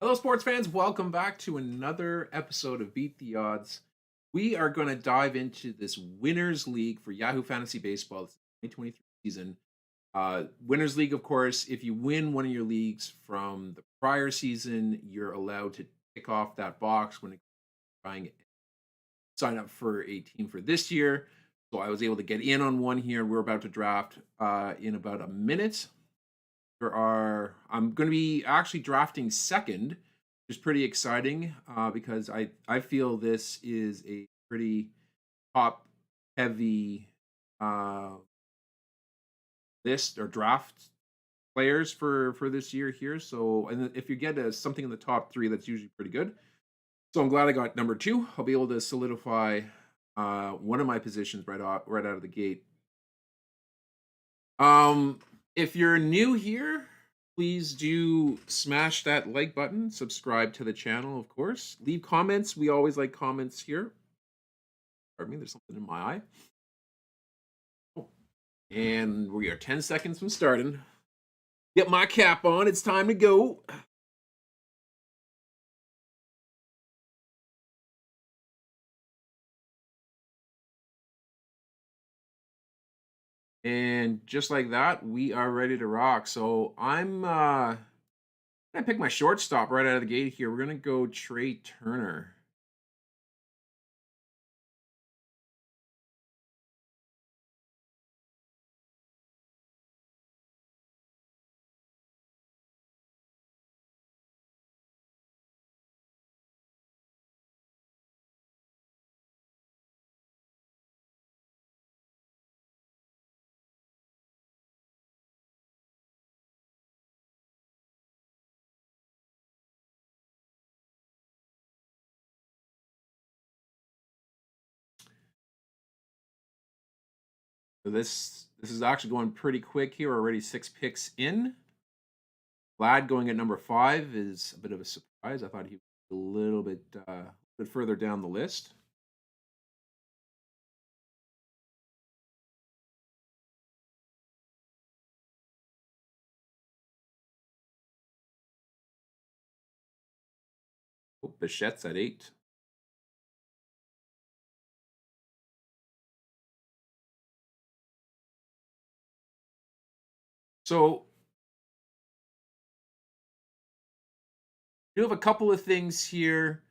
Hello, sports fans. Welcome back to another episode of Beat the Odds. We are going to dive into this Winners League for Yahoo Fantasy Baseball. It's the 2023 season. Winners League, of course, if you win one of your leagues from the prior season, you're allowed to tick off that box when trying sign up for a team for this year. So I was able to get in on one here. We're about to draft in about a minute. I'm going to be actually drafting second, which is pretty exciting because I feel this is a pretty top heavy uh, list or draft players for this year here. So, and if you get something in the top three, that's usually pretty good. So I'm glad I got number two. I'll be able to solidify one of my positions right out of the gate. Um, if you're new here, please do smash that like button, subscribe to the channel, of course. Leave comments. We always like comments here. Pardon me, there's something in my eye. Oh, and we are 10 seconds from starting. Get my cap on. It's time to go. And just like that, we are ready to rock. So I'm gonna pick my shortstop right out of the gate here. We're gonna go Trey Turner. So this is actually going pretty quick here. We're already 6 picks in. Vlad going at number 5 is a bit of a surprise. I thought he was a bit further down the list. Oh, Bichette's at 8. So you have a couple of things here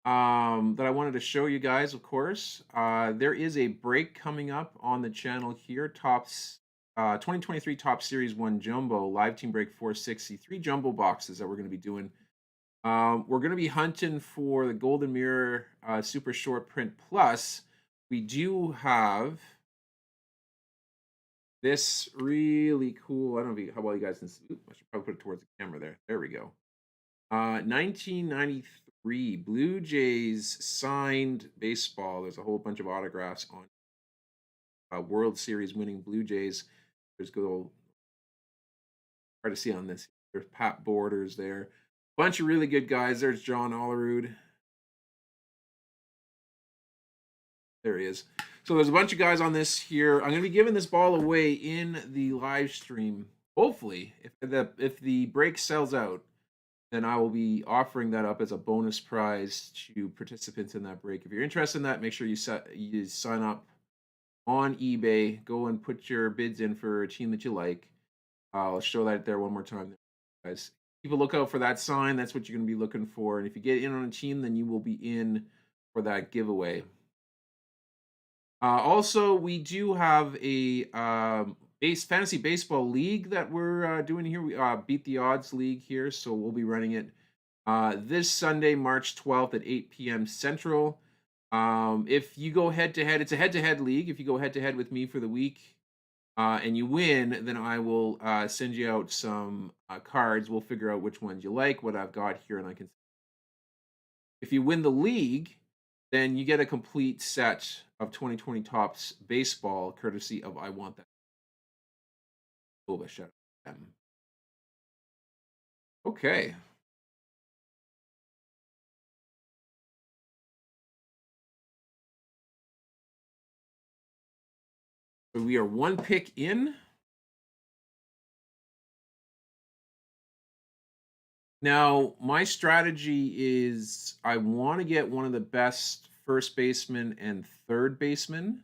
that I wanted to show you guys, of course. There is a break coming up on the channel here. 2023 Top Series 1 Jumbo Live Team Break 463 jumbo boxes that we're going to be doing. We're going to be hunting for the Golden Mirror Super Short Print Plus. We do have this really cool. I don't know how well you guys can see. I should probably put it towards the camera there. There we go. 1993 Blue Jays signed baseball. There's a whole bunch of autographs on World Series winning Blue Jays. There's good old hard to see on this. There's Pat Borders there. Bunch of really good guys. There's John Olerud. There he is. So there's a bunch of guys on this here. I'm going to be giving this ball away in the live stream. Hopefully, if the break sells out, then I will be offering that up as a bonus prize to participants in that break. If you're interested in that, make sure you sign up on eBay. Go and put your bids in for a team that you like. I'll show that there one more time, guys. Keep a lookout for that sign. That's what you're going to be looking for. And if you get in on a team, then you will be in for that giveaway. Also, we do have a fantasy baseball league that we're doing here. We Beat the Odds League here, so we'll be running it this Sunday, March 12th at 8 p.m. Central. If you go head to head, it's a head-to-head league. If you go head-to-head with me for the week and you win, then I will send you out some cards. We'll figure out which ones you like, what I've got here, and I can. If you win the league, then you get a complete set of 2020 Topps baseball, courtesy of I Want That. Oh, shout out to them. Okay. So we are one pick in. Now, my strategy is I want to get one of the best first baseman and third baseman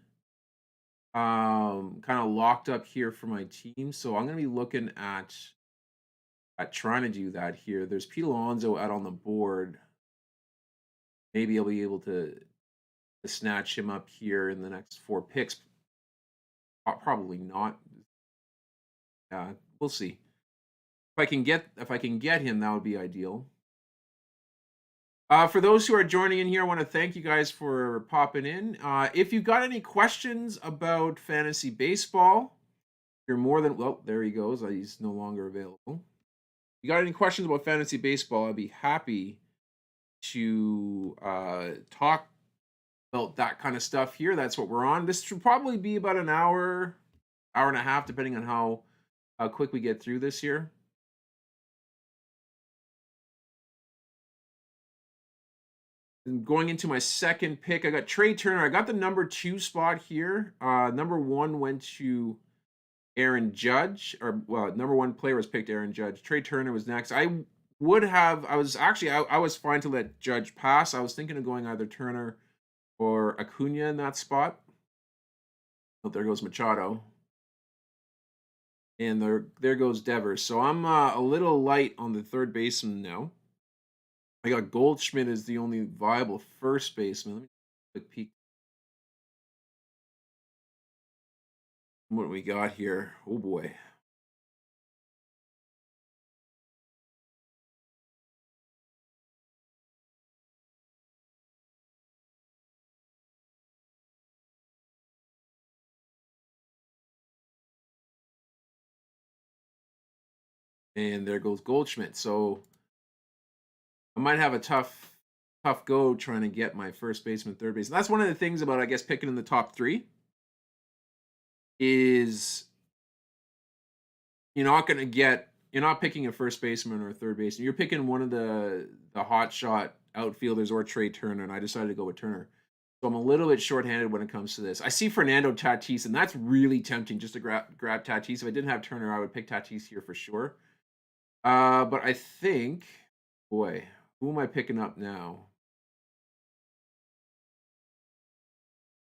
kind of locked up here for my team. So I'm going to be looking at trying to do that here. There's Pete Alonso out on the board. Maybe I'll be able to snatch him up here in the next 4 picks. Probably not. We'll see. If I can get him, that would be ideal. For those who are joining in here, I want to thank you guys for popping in. If you've got any questions about fantasy baseball, you're more than well. There he goes. He's no longer available. If you got any questions about fantasy baseball, I'd be happy to talk about that kind of stuff here. That's what we're on. This should probably be about an hour, hour and a half, depending on how quick we get through this here. And going into my second pick, I got Trey Turner. I got the number 2 spot here. Number 1 went to Aaron Judge, or well, number 1 player was picked Aaron Judge. Trey Turner was next. I was fine to let Judge pass. I was thinking of going either Turner or Acuna in that spot. Oh, there goes Machado. And there goes Devers. So I'm a little light on the third baseman now. I got Goldschmidt as the only viable first baseman. Let me take a quick peek. What we got here? Oh boy. And there goes Goldschmidt. So I might have a tough go trying to get my first baseman, third baseman. That's one of the things about, I guess, picking in the top 3 is you're not picking a first baseman or a third baseman. You're picking one of the hot shot outfielders or Trey Turner, and I decided to go with Turner. So I'm a little bit shorthanded when it comes to this. I see Fernando Tatis, and that's really tempting just to grab Tatis. If I didn't have Turner, I would pick Tatis here for sure. But I think, boy, who am I picking up now?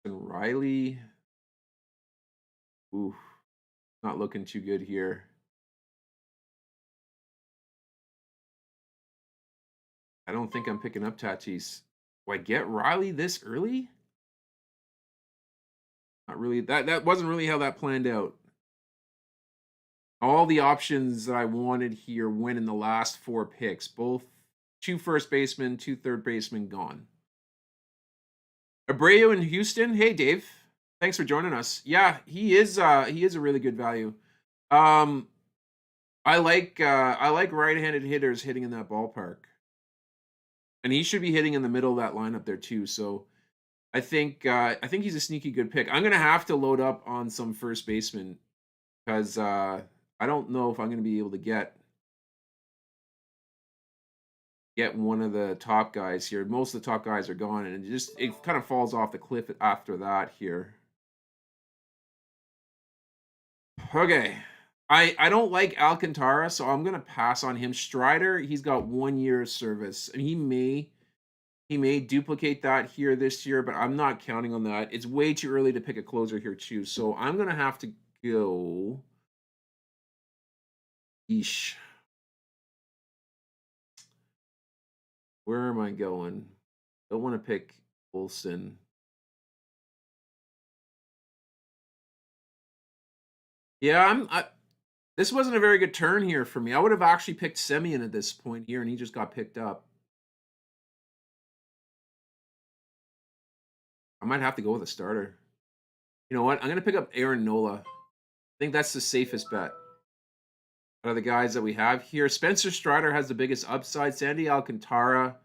And Riley. Ooh, not looking too good here. I don't think I'm picking up Tatis. Do I get Riley this early? Not really. That wasn't really how that planned out. All the options that I wanted here went in the last 4 picks. Both 2 first basemen, 2 third basemen gone. Abreu in Houston. Hey Dave, thanks for joining us. Yeah, he is a really good value. I like right-handed hitters hitting in that ballpark. And he should be hitting in the middle of that lineup there too. So I think he's a sneaky good pick. I'm gonna have to load up on some first baseman because I don't know if I'm gonna be able to get one of the top guys here. Most of the top guys are gone, and it kind of falls off the cliff after that here. Okay. I don't like Alcantara, so I'm gonna pass on him. Strider, he's got 1 year of service, and he may duplicate that here this year, but I'm not counting on that. It's way too early to pick a closer here too, so I'm gonna have to go. Yeesh. Where am I going? Don't want to pick Olsen. Yeah, this wasn't a very good turn here for me. I would have actually picked Semien at this point here, and he just got picked up. I might have to go with a starter. You know what? I'm going to pick up Aaron Nola. I think that's the safest bet out of the guys that we have here. Spencer Strider has the biggest upside. Sandy Alcantara.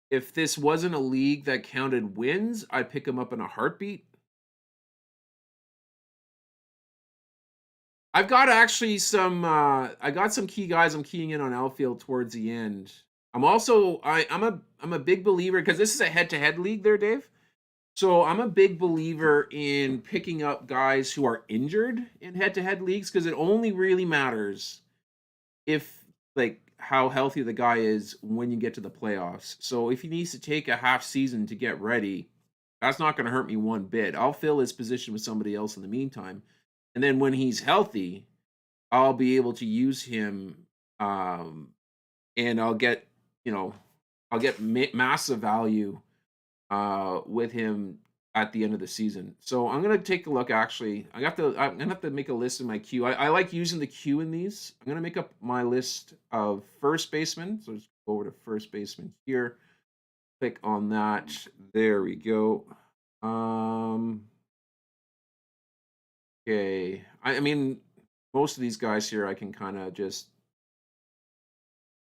If this wasn't a league that counted wins, I'd pick him up in a heartbeat. I've got actually I got some key guys I'm keying in on outfield towards the end. I'm a big believer because this is a head-to-head league there, Dave. So I'm a big believer in picking up guys who are injured in head-to-head leagues because it only really matters if like how healthy the guy is when you get to the playoffs. So if he needs to take a half season to get ready, that's not going to hurt me one bit. I'll fill his position with somebody else in the meantime. And then when he's healthy, I'll be able to use him, and I'll get, you know, I'll get massive value with him at the end of the season. So I'm gonna take a look. Actually, I'm gonna have to make a list of my queue. I like using the queue in these. I'm gonna make up my list of first baseman. So just go over to first baseman here. Click on that. There we go. Okay. I mean, most of these guys here I can kind of just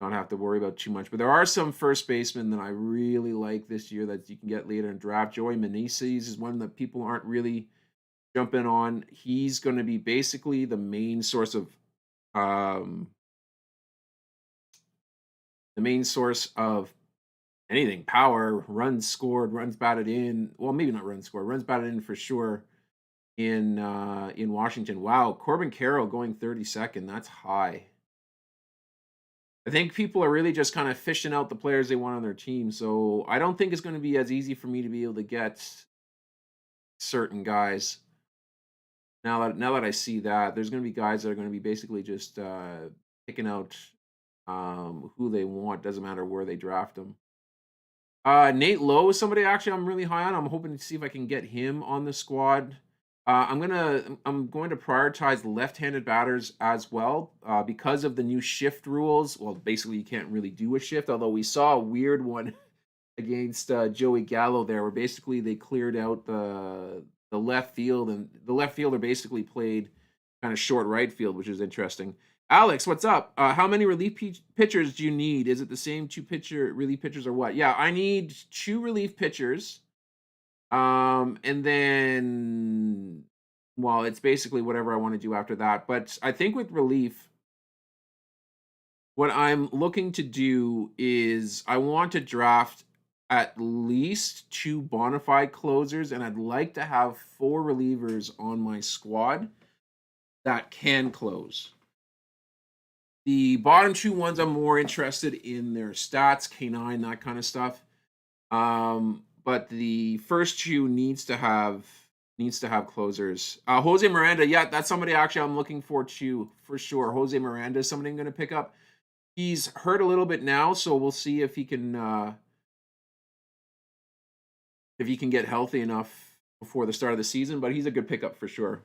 don't have to worry about too much. But there are some first basemen that I really like this year that you can get later in draft. Joey Meneses is one that people aren't really jumping on. He's going to be basically um the main source of anything, power, runs scored, runs batted in. Well, maybe not runs scored, runs batted in for sure in Washington. Wow, Corbin Carroll going 32nd. That's high. I think people are really just kind of fishing out the players they want on their team. So I don't think it's going to be as easy for me to be able to get certain guys. Now that I see that, there's going to be guys that are going to be basically just picking out who they want. Doesn't matter where they draft them. Nate Lowe is somebody actually I'm really high on. I'm hoping to see if I can get him on the squad. I'm going to prioritize left-handed batters as well because of the new shift rules. Well, basically you can't really do a shift, although we saw a weird one against Joey Gallo there, where basically they cleared out the left field, and the left fielder basically played kind of short right field, which is interesting. Alex, what's up? How many relief pitchers do you need? Is it the same two pitcher relief pitchers or what? Yeah, I need two relief pitchers. And then, well, it's basically whatever I want to do after that. But I think with relief, what I'm looking to do is I want to draft at least two bona fide closers, and I'd like to have four relievers on my squad that can close. The bottom two ones I'm more interested in their stats, K9, that kind of stuff. But the first two needs to have closers. Jose Miranda, yeah, that's somebody actually I'm looking for too, for sure. Jose Miranda is somebody I'm going to pick up. He's hurt a little bit now, so we'll see if he can get healthy enough before the start of the season. But he's a good pickup for sure.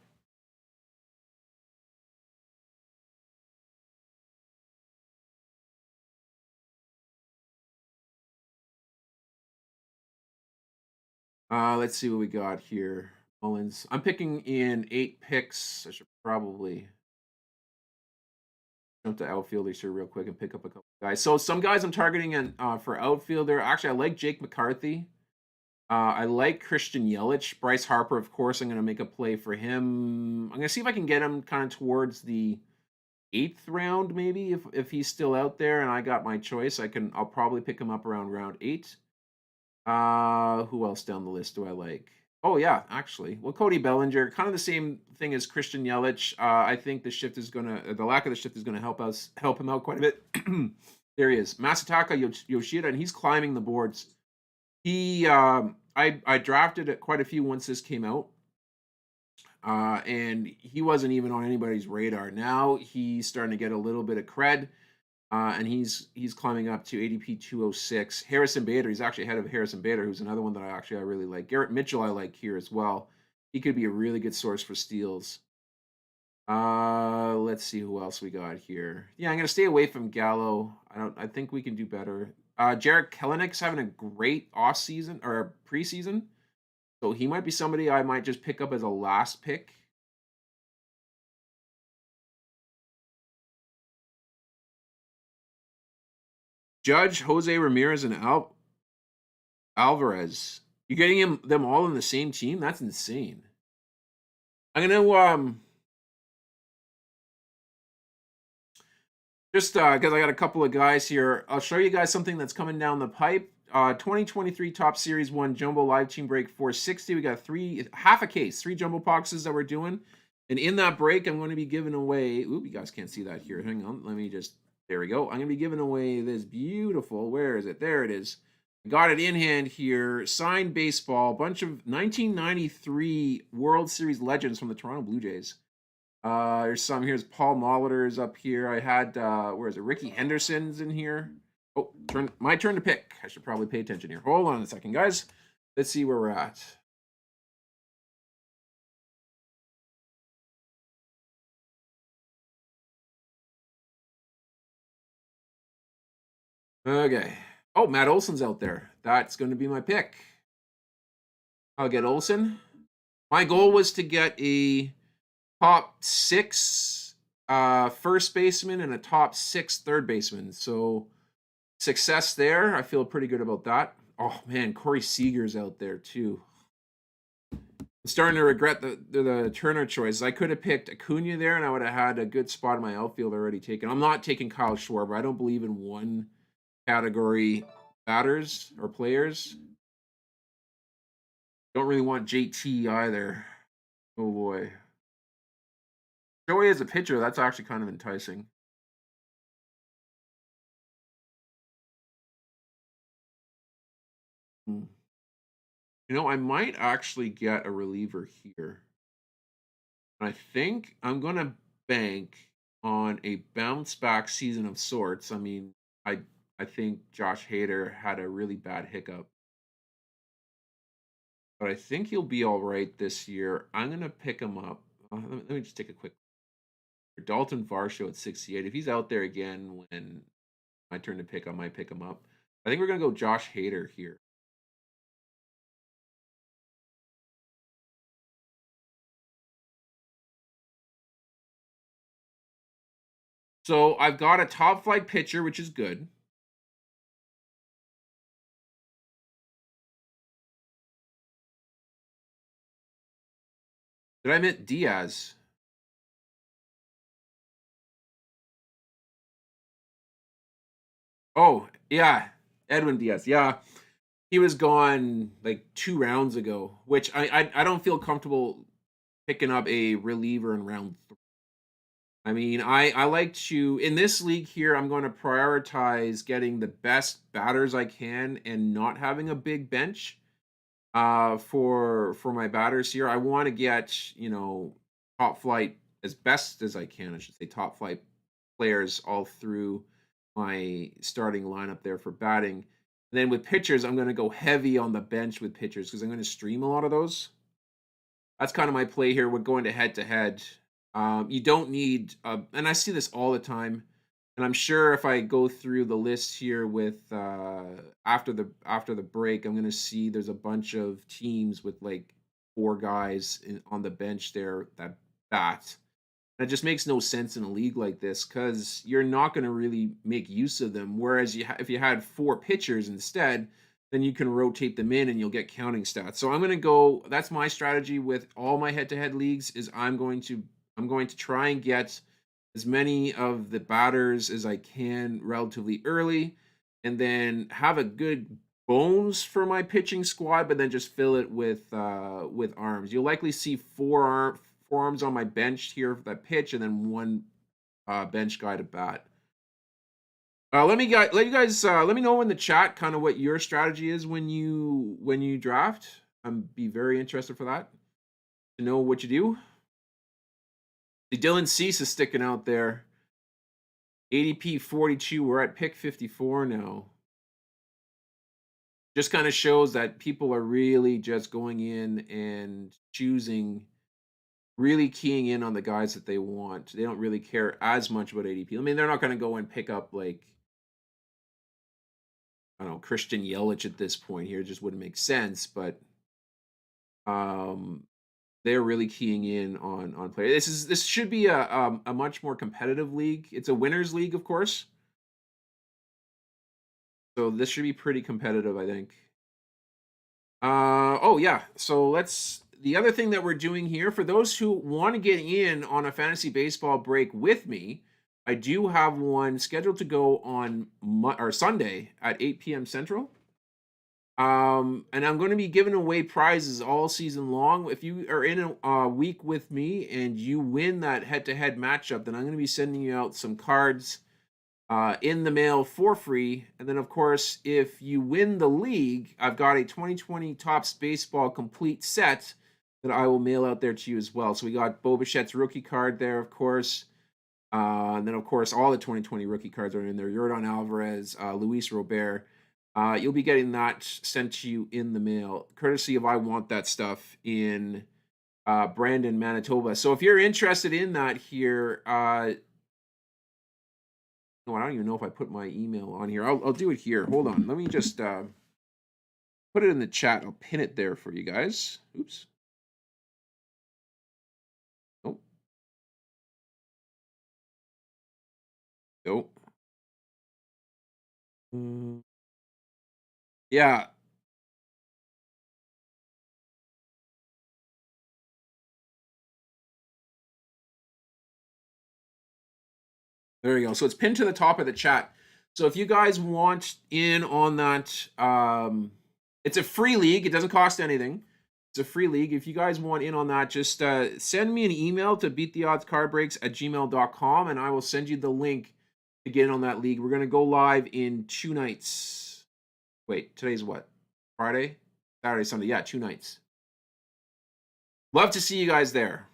Let's see what we got here. Mullins. I'm picking in 8 picks. I should probably jump to outfielders here real quick and pick up a couple guys. So some guys I'm targeting in, for outfielder. Actually, I like Jake McCarthy. I like Christian Yelich. Bryce Harper, of course, I'm going to make a play for him. I'm going to see if I can get him kind of towards the 8th round, maybe, if he's still out there and I got my choice. I'll probably pick him up around round 8. Who else down the list do I like? Oh yeah, actually. Well, Cody Bellinger, kind of the same thing as Christian Yelich. I think the lack of the shift is gonna help him out quite a bit. There he is, Masataka Yoshida, and he's climbing the boards. I drafted at quite a few once this came out, and he wasn't even on anybody's radar. Now he's starting to get a little bit of cred. And he's climbing up to ADP 206. Harrison Bader, he's actually ahead of Harrison Bader, who's another one that I really like. Garrett Mitchell I like here as well. He could be a really good source for steals. Let's see who else we got here. Yeah, I'm gonna stay away from Gallo. I think we can do better. Jarred Kelenic's having a great off season or preseason, so he might be somebody I might just pick up as a last pick. Judge, Jose Ramirez, and Alvarez. You're getting them all in the same team? That's insane. I'm gonna just because I got a couple of guys here. I'll show you guys something that's coming down the pipe. 2023 Top Series 1 Jumbo Live Team Break 460. We got half a case, 3 jumbo boxes that we're doing. And in that break, I'm going to be giving away. Ooh, you guys can't see that here. Hang on. Let me just. There we go. I'm going to be giving away this beautiful. Where is it? There it is. I got it in hand here. Signed baseball. Bunch of 1993 World Series legends from the Toronto Blue Jays. There's some. Here's Paul Molitor's up here. I had. Where is it? Ricky Henderson's in here. Oh, my turn to pick. I should probably pay attention here. Hold on a second, guys. Let's see where we're at. Okay. Oh, Matt Olson's out there. That's going to be my pick. I'll get Olson. My goal was to get a top 6 first baseman and a top 6 third baseman. So success there. I feel pretty good about that. Oh man, Corey Seager's out there too. I'm starting to regret the Turner choice. I could have picked Acuna there, and I would have had a good spot in my outfield already taken. I'm not taking Kyle Schwarber. I don't believe in one category batters or players. Don't really want JT either. Oh boy. Joey as a pitcher, that's actually kind of enticing. Hmm. You know, I might actually get a reliever here. I think I'm gonna bank on a bounce back season of sorts. I mean, I think Josh Hader had a really bad hiccup, but I think he'll be all right this year. I'm gonna pick him up. Let me just take a quick. Dalton Varsho at 68. If he's out there again when my turn to pick, I might pick him up. I think we're gonna go Josh Hader here. So I've got a top flight pitcher, which is good. Did I meant Diaz? Oh, yeah. Edwin Diaz. Yeah. He was gone like 2 rounds ago, which I don't feel comfortable picking up a reliever in round 3. I mean, I like to in this league here, I'm going to prioritize getting the best batters I can and not having a big bench. For my batters here, I want to get, top flight as best as I can, I should say, top flight players all through my starting lineup there for batting. And then with pitchers, I'm going to go heavy on the bench with pitchers because I'm going to stream a lot of those. That's kind of my play here. We're going to head to head. You don't need, and I see this all the time. And I'm sure if I go through the list here with after the break, I'm going to see there's a bunch of teams with like 4 guys on the bench there that bat. And it just makes no sense in a league like this because you're not going to really make use of them. Whereas if you had 4 pitchers instead, then you can rotate them in and you'll get counting stats. So I'm going to go. That's my strategy with all my head-to-head leagues. Is I'm going to try and get as many of the batters as I can relatively early, and then have a good bones for my pitching squad, but then just fill it with arms. You'll likely see four arms on my bench here for that pitch, and then one bench guy to bat. Let me know in the chat kind of what your strategy is when you draft. Be very interested for that to know what you do. The Dylan Cease is sticking out there. ADP 42. We're at pick 54 now. Just kind of shows that people are really just going in and choosing, really keying in on the guys that they want. They don't really care as much about ADP. I mean, they're not going to go and pick up like, I don't know, Christian Yelich at this point here. It just wouldn't make sense. But they're really keying in on players. This should be a much more competitive league. It's a winners league, of course. So this should be pretty competitive, I think. Oh yeah. So the other thing that we're doing here for those who want to get in on a fantasy baseball break with me, I do have one scheduled to go on or Sunday at 8 p.m. Central. And I'm going to be giving away prizes all season long. If you are in a week with me and you win that head-to-head matchup, then I'm going to be sending you out some cards in the mail for free. And then, of course, if you win the league, I've got a 2020 Topps Baseball complete set that I will mail out there to you as well. So we got Bo Bichette's rookie card there, of course. And then, of course, all the 2020 rookie cards are in there. Yordan Alvarez, Luis Robert. You'll be getting that sent to you in the mail, courtesy of I Want That Stuff in Brandon, Manitoba. So if you're interested in that here, no, I don't even know if I put my email on here. I'll do it here. Hold on. Let me just put it in the chat. I'll pin it there for you guys. Oops. Nope. Nope. Yeah. There you go. So it's pinned to the top of the chat. So if you guys want in on that, it's a free league. It doesn't cost anything. It's a free league. If you guys want in on that, just send me an email to beattheoddscardbreaks@gmail.com and I will send you the link to get in on that league. We're going to go live in 2 nights. Wait, today's what? Friday? Saturday, Sunday. Yeah, 2 nights. Love to see you guys there.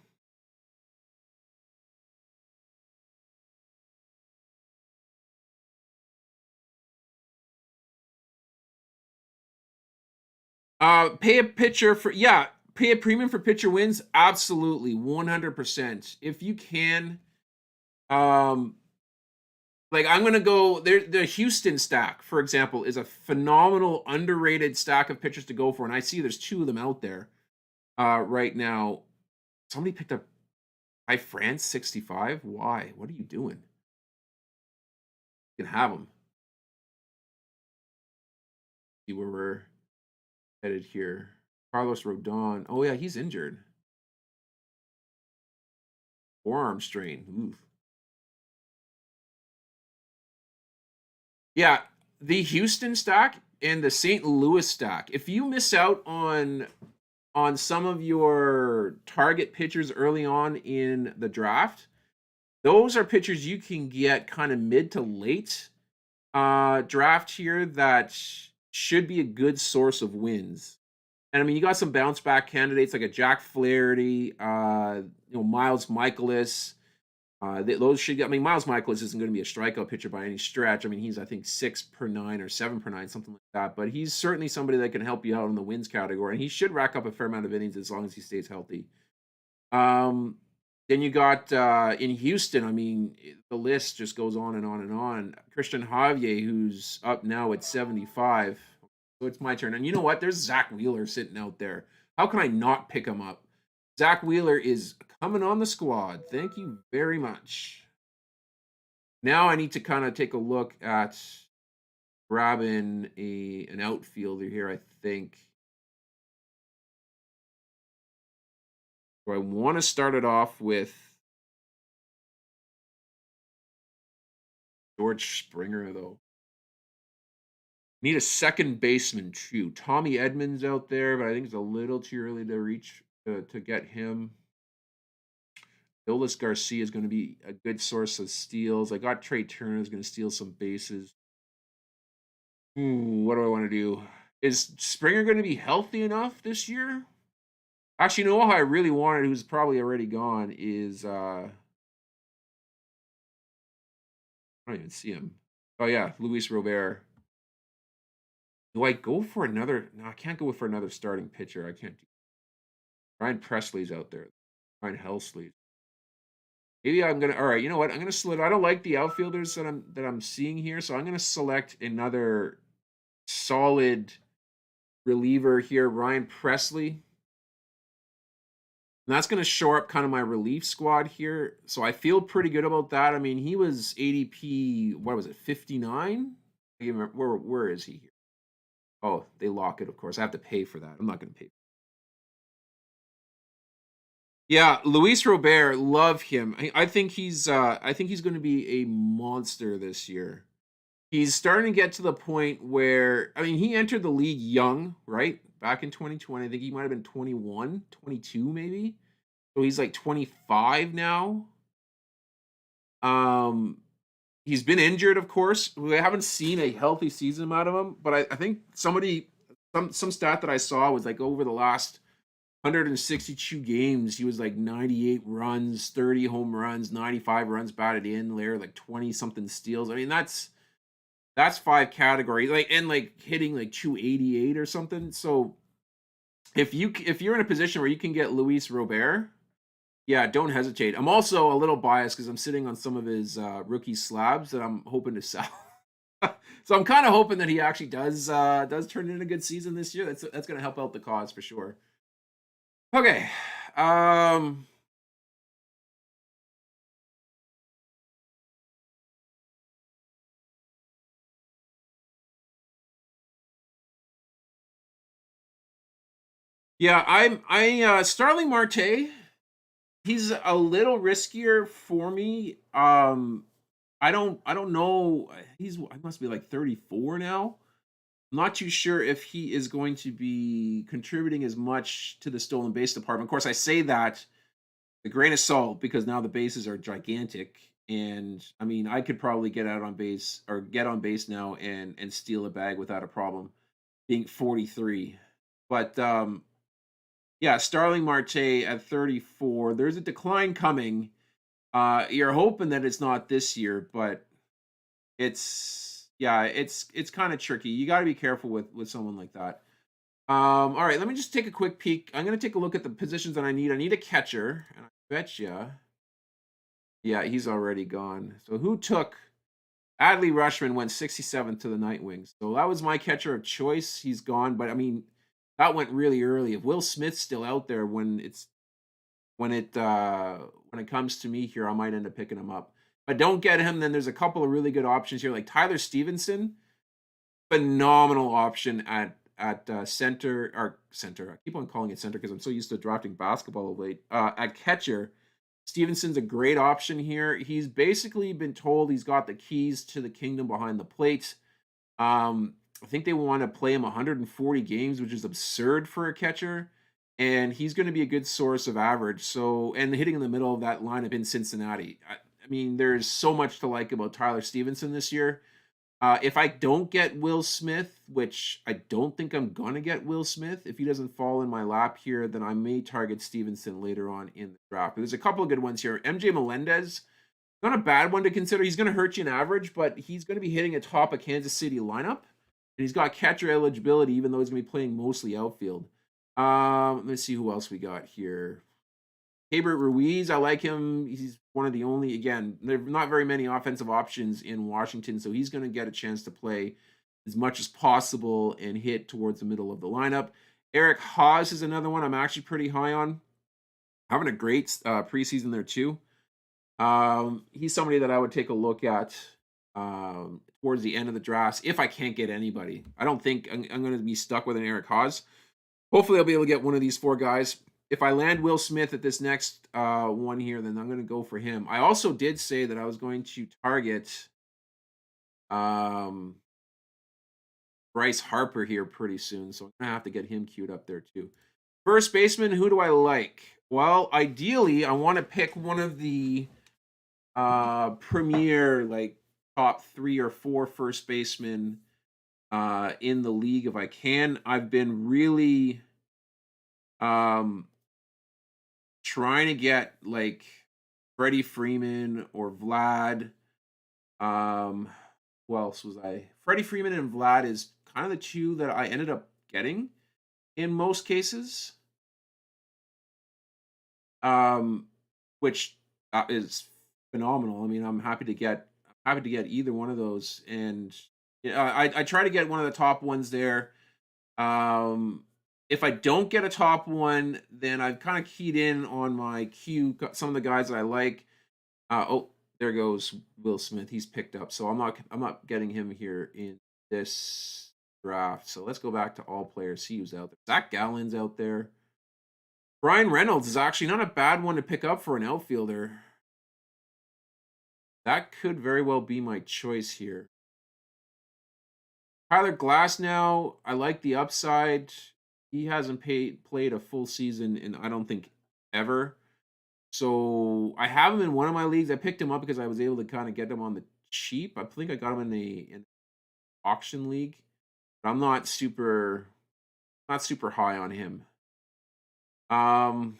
Pay a pitcher for pay a premium for pitcher wins. Absolutely, 100%. If you can, um, like I'm gonna go there. The Houston stack, for example, is a phenomenal underrated stack of pitchers to go for, and I see there's 2 of them out there right now. Somebody picked up High France 65. Why? What are you doing? You can have them. See where we're headed here. Carlos Rodon. Oh yeah, he's injured. Forearm strain. Oof. Yeah, the Houston stack and the St. Louis stack. If you miss out on some of your target pitchers early on in the draft, those are pitchers you can get kind of mid to late draft here that should be a good source of wins. And I mean, you got some bounce back candidates like a Jack Flaherty, Miles Michaelis. Those should. I mean, Miles Michaelis isn't going to be a strikeout pitcher by any stretch. I mean, he's I think 6 per 9 or 7 per 9, something like that. But he's certainly somebody that can help you out in the wins category, and he should rack up a fair amount of innings as long as he stays healthy. Um, then you got in Houston. I mean, the list just goes on and on and on. Christian Javier, who's up now at 75. So it's my turn. And you know what? There's Zach Wheeler sitting out there. How can I not pick him up? Zach Wheeler is coming on the squad. Thank you very much. Now I need to kind of take a look at grabbing an outfielder here, I think. So I want to start it off with George Springer, though. Need a second baseman, too. Tommy Edmonds out there, but I think it's a little too early to reach to get him. Illis Garcia is going to be a good source of steals. I got Trey Turner is going to steal some bases. What do I want to do? Is Springer going to be healthy enough this year? Actually, you know who I really wanted, who's probably already gone, is I don't even see him. Oh yeah, Luis Robert. Do I go for another? No, I can't go for another starting pitcher. I can't do. Ryan Presley's out there. Ryan Helsley. Maybe I'm gonna. All right, you know what? I'm gonna select. I don't like the outfielders that I'm seeing here, so I'm gonna select another solid reliever here, Ryan Presley. And that's going to shore up kind of my relief squad here. So I feel pretty good about that. I mean, he was ADP, what was it, 59? Where is he here? Oh, they lock it, of course. I have to pay for that. I'm not going to pay. Yeah, Luis Robert, love him. I think he's going to be a monster this year. He's starting to get to the point where, I mean, he entered the league young, right? Back in 2020. I think he might have been 21, 22 maybe. So he's like 25 now. Um, he's been injured, of course. We haven't seen a healthy season out of him, but I think some stat that I saw was like over the last 162 games, he was like 98 runs, 30 home runs, 95 runs batted in there, like 20 something steals. I mean, that's five categories, like, and like hitting like 288 or something. So if you're in a position where you can get Luis Robert, yeah, don't hesitate. I'm also a little biased because I'm sitting on some of his rookie slabs that I'm hoping to sell. So I'm kind of hoping that he actually does turn in a good season this year. That's going to help out the cause for sure. Okay. Um yeah, Starling Marte, he's a little riskier for me. I don't know. I must be like 34 now. I'm not too sure if he is going to be contributing as much to the stolen base department. Of course, I say that a grain of salt because now the bases are gigantic. And I mean, I could probably get out on base or get on base now and steal a bag without a problem being 43. But yeah, Starling Marte at 34. There's a decline coming. You're hoping that it's not this year, but it's kind of tricky. You got to be careful with someone like that. All right, let me just take a quick peek. I'm gonna take a look at the positions that I need. I need a catcher, and I bet you, yeah, he's already gone. So who took Adley Rushman went 67th to the Night Wings. So that was my catcher of choice. He's gone, but I mean, that went really early. If Will Smith's still out there when it comes to me here, I might end up picking him up. But don't get him, then there's a couple of really good options here, like Tyler Stevenson, phenomenal option at center or center. I keep on calling it center because I'm so used to drafting basketball of late. At catcher, Stevenson's a great option here. He's basically been told he's got the keys to the kingdom behind the plate. I think they want to play him 140 games, which is absurd for a catcher. And he's going to be a good source of average. So, and hitting in the middle of that lineup in Cincinnati. I mean, there's so much to like about Tyler Stevenson this year. If I don't get Will Smith, which I don't think I'm gonna get Will Smith, if he doesn't fall in my lap here, then I may target Stevenson later on in the draft. But there's a couple of good ones here. MJ Melendez, not a bad one to consider. He's gonna hurt you in average, but he's gonna be hitting atop a Kansas City lineup, and he's got catcher eligibility, even though he's gonna be playing mostly outfield. Let's see who else we got here. Hebert Ruiz, I like him. He's one of the only, again, there are not very many offensive options in Washington, so he's going to get a chance to play as much as possible and hit towards the middle of the lineup. Eric Haas is another one I'm actually pretty high on. Having a great preseason there, too. He's somebody that I would take a look at towards the end of the drafts if I can't get anybody. I don't think I'm going to be stuck with an Eric Haas. Hopefully, I'll be able to get one of these four guys. If I land Will Smith at this next one here, then I'm going to go for him. I also did say that I was going to target um, Bryce Harper here pretty soon, so I'm going to have to get him queued up there too. First baseman, who do I like? Well, ideally, I want to pick one of the premier, like top 3 or 4 first basemen in the league if I can. I've been really trying to get like Freddie Freeman or Vlad. Who else was I? Freddie Freeman and Vlad is kind of the two that I ended up getting in most cases. Um, which is phenomenal. I mean, I'm happy to get either one of those, and yeah, I try to get one of the top ones there. If I don't get a top one, then I've kind of keyed in on my queue some of the guys that I like. Oh, there goes Will Smith. He's picked up, so I'm not getting him here in this draft. So let's go back to all players. See who's out there. Zach Gallen's out there. Brian Reynolds is actually not a bad one to pick up for an outfielder. That could very well be my choice here. Tyler Glass now, I like the upside. He hasn't played a full season in I don't think ever. So I have him in one of my leagues. I picked him up because I was able to kind of get him on the cheap. I think I got him in an auction league. But I'm not super high on him. Um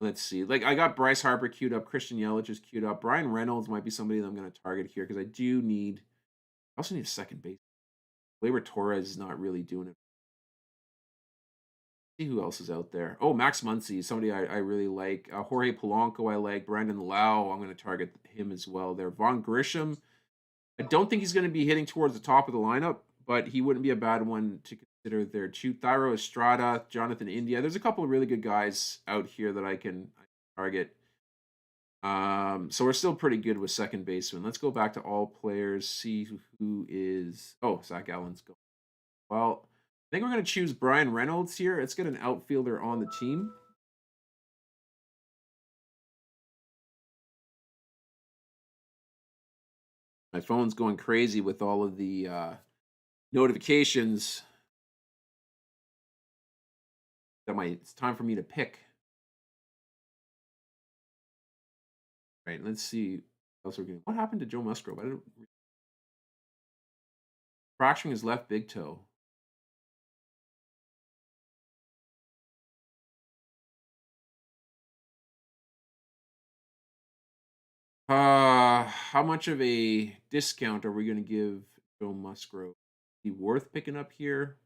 let's see. Like I got Bryce Harper queued up, Christian Yelich is queued up. Brian Reynolds might be somebody that I'm going to target here because I also need a second base. Gleyber Torres is not really doing it. See who else is out there. Oh, Max Muncy, somebody I really like. Jorge Polanco, I like. Brandon Lau, I'm going to target him as well there. Vaughn Grisham, I don't think he's going to be hitting towards the top of the lineup, but he wouldn't be a bad one to consider there too. Thairo Estrada, Jonathan India. There's a couple of really good guys out here that I can target. So we're still pretty good with second baseman. Let's go back to all players, see who is. Oh, Zach Allen's going. Well, I think we're going to choose Brian Reynolds here. Let's get an outfielder on the team. My phone's going crazy with all of the notifications. It's time for me to pick. Right, let's see what else we're getting. What happened to Joe Musgrove? I didn't fracturing his left big toe. How much of a discount are we going to give Joe Musgrove? Is he worth picking up here?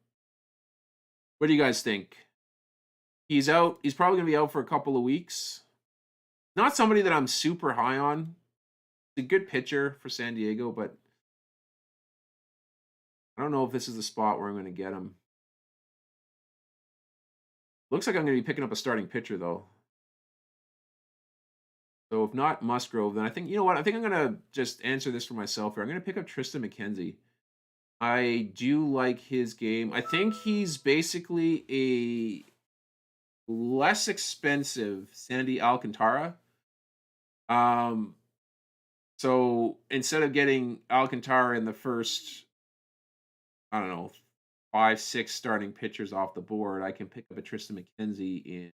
What do you guys think? He's out. He's probably going to be out for a couple of weeks. Not somebody that I'm super high on. He's a good pitcher for San Diego, but I don't know if this is the spot where I'm going to get him. Looks like I'm going to be picking up a starting pitcher, though. So if not Musgrove, then I think, you know what? I think I'm going to just answer this for myself here. I'm going to pick up Tristan McKenzie. I do like his game. I think he's basically a less expensive Sandy Alcantara. So instead of getting Alcantara in the first, I don't know, 5, 6 starting pitchers off the board, I can pick up a Tristan McKenzie in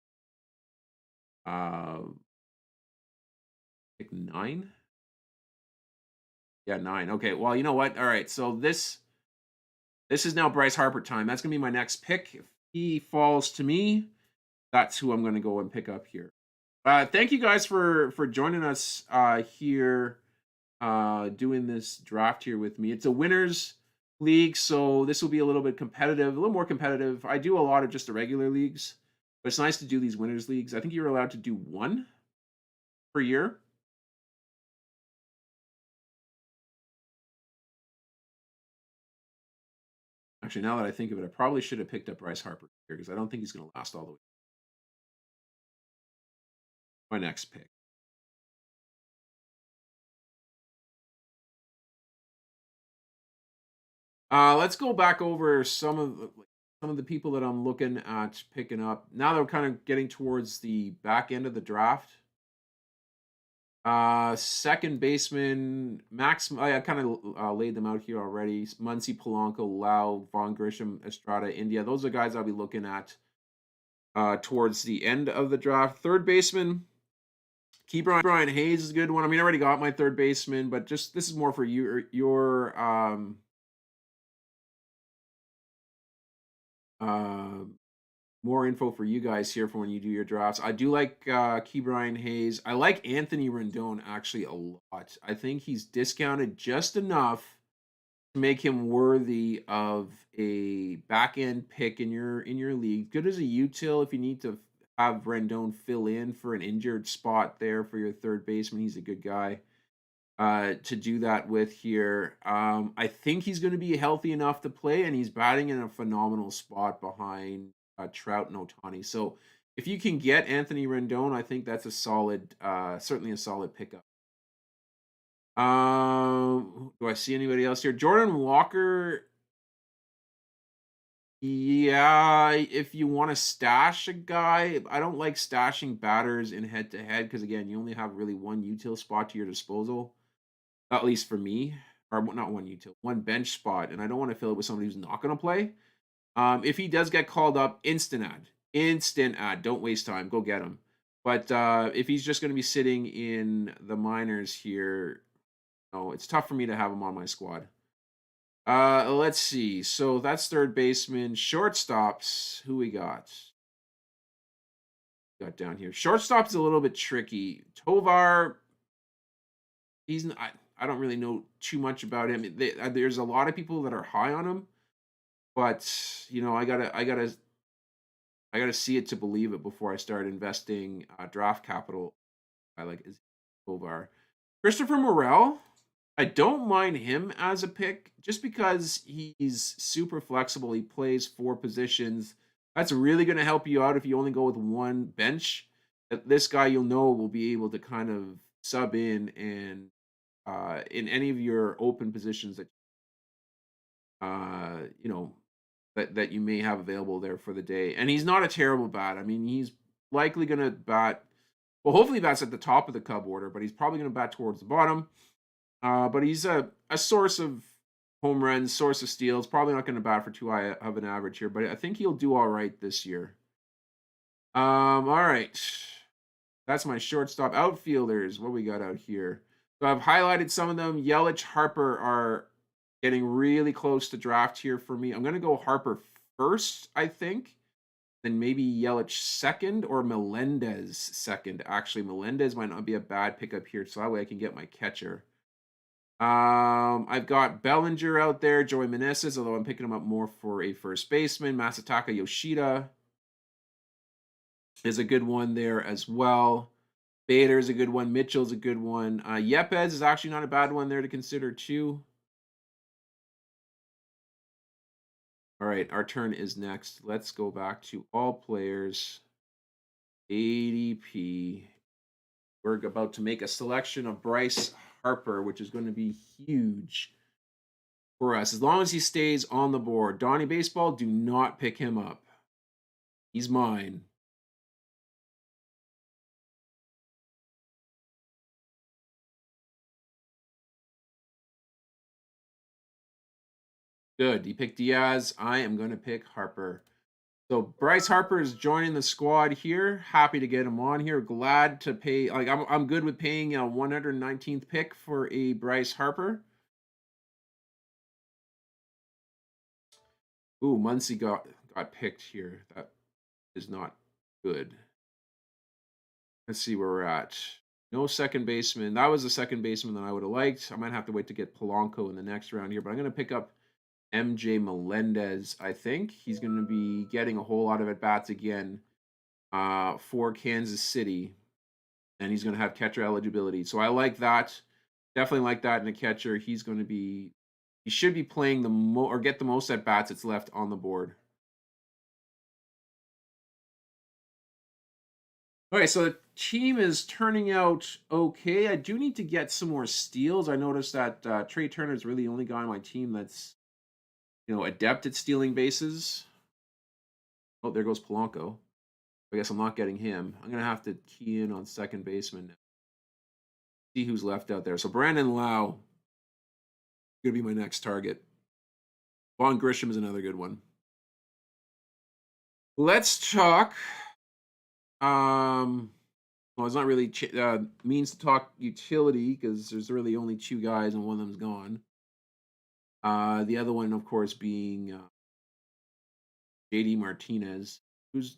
pick 9. Yeah, 9. Okay, well, you know what? All right, so this is now Bryce Harper time. That's gonna be my next pick. If he falls to me, that's who I'm gonna go and pick up here. Thank you guys for joining us here, doing this draft here with me. It's a winners league, so this will be a little bit competitive, a little more competitive. I do a lot of just the regular leagues, but it's nice to do these winners leagues. I think you're allowed to do one per year. Actually, now that I think of it, I probably should have picked up Bryce Harper here because I don't think he's going to last all the way. My next pick. Let's go back over some of the people that I'm looking at picking up. Now that we're kind of getting towards the back end of the draft. Second baseman Max. I kind of laid them out here already. Muncy, Polanco, Lau, Vaughn Grisham, Estrada, India. Those are guys I'll be looking at towards the end of the draft. Third baseman. Brian Hayes is a good one. I mean, I already got my third baseman, but just this is more for your more info for you guys here for when you do your drafts. I do like Brian Hayes. I like Anthony Rendon actually a lot. I think he's discounted just enough to make him worthy of a back end pick in your league. Good as a util if you need to have Rendon fill in for an injured spot there for your third baseman. He's a good guy to do that with here. I think he's going to be healthy enough to play, and he's batting in a phenomenal spot behind Trout and Otani. So if you can get Anthony Rendon, I think that's a solid, certainly a solid pickup. Do I see anybody else here? Jordan Walker. Yeah, if you want to stash a guy, I don't like stashing batters in head to head because again, you only have really one util spot to your disposal. At least for me. or not one utility, one bench spot, and I don't want to fill it with somebody who's not going to play. If he does get called up, instant ad. Don't waste time. Go get him. But if he's just going to be sitting in the minors here, no, it's tough for me to have him on my squad. Let's see. So that's third baseman. Shortstops. Who we got? Got down here. Shortstop's a little bit tricky. Tovar. I don't really know too much about him. There's a lot of people that are high on him, but you know, I gotta see it to believe it before I start investing draft capital. I like Tovar. Christopher Morel. I don't mind him as a pick just because he's super flexible. He plays 4 positions. That's really going to help you out if you only go with one bench. This guy you'll know will be able to kind of sub in in any of your open positions that you know that you may have available there for the day. And he's not a terrible bat. I mean, he's likely going to bat. Well, hopefully, he bats at the top of the Cub order, but he's probably going to bat towards the bottom. But he's a source of home runs, source of steals. Probably not going to bat for too high of an average here, but I think he'll do all right this year. All right. That's my shortstop. Outfielders, what we got out here? So I've highlighted some of them. Yelich, Harper are getting really close to draft here for me. I'm going to go Harper first, I think. Then maybe Yelich second or Melendez second. Actually, Melendez might not be a bad pickup here, so that way I can get my catcher. I've got Bellinger out there, Joey Meneses, although I'm picking him up more for a first baseman. Masataka Yoshida is a good one there as well. Bader's a good one. Mitchell's a good one. Yepez is actually not a bad one there to consider too. All right, our turn is next. Let's go back to all players. ADP. We're about to make a selection of Bryce Harper, which is going to be huge for us. As long as he stays on the board. Donnie Baseball, do not pick him up. He's mine. Good. He picked Diaz. I am going to pick Harper. So Bryce Harper is joining the squad here. Happy to get him on here. Glad to pay. Like I'm good with paying a 119th pick for a Bryce Harper. Ooh, Muncy got picked here. That is not good. Let's see where we're at. No second baseman. That was the second baseman that I would have liked. I might have to wait to get Polanco in the next round here, but I'm going to pick up MJ Melendez. I think he's going to be getting a whole lot of at bats again for Kansas City, and he's going to have catcher eligibility. So I like that. Definitely like that in a catcher. He should be playing or get the most at bats that's left on the board. Okay, so the team is turning out okay. I do need to get some more steals. I noticed that Trey Turner is really the only guy on my team that's, adept at stealing bases. Oh, there goes Polanco. I guess I'm not getting him. I'm going to have to key in on second baseman now. See who's left out there. So Brandon Lau is going to be my next target. Vaughn Grisham is another good one. Let's talk. Well, it's not really means to talk utility because there's really only 2 guys and one of them's gone. The other one, of course, being JD Martinez, who's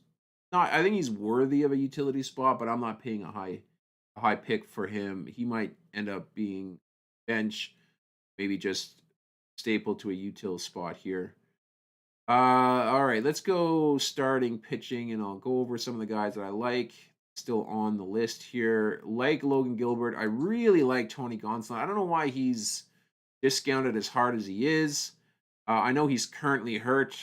not. I think he's worthy of a utility spot, but I'm not paying a high pick for him. He might end up being bench, maybe just staple to a util spot here. All right, let's go starting pitching, and I'll go over some of the guys that I like. Still on the list here. Like Logan Gilbert, I really like Tony Gonsolin. I don't know why he's discounted as hard as he is. I know he's currently hurt.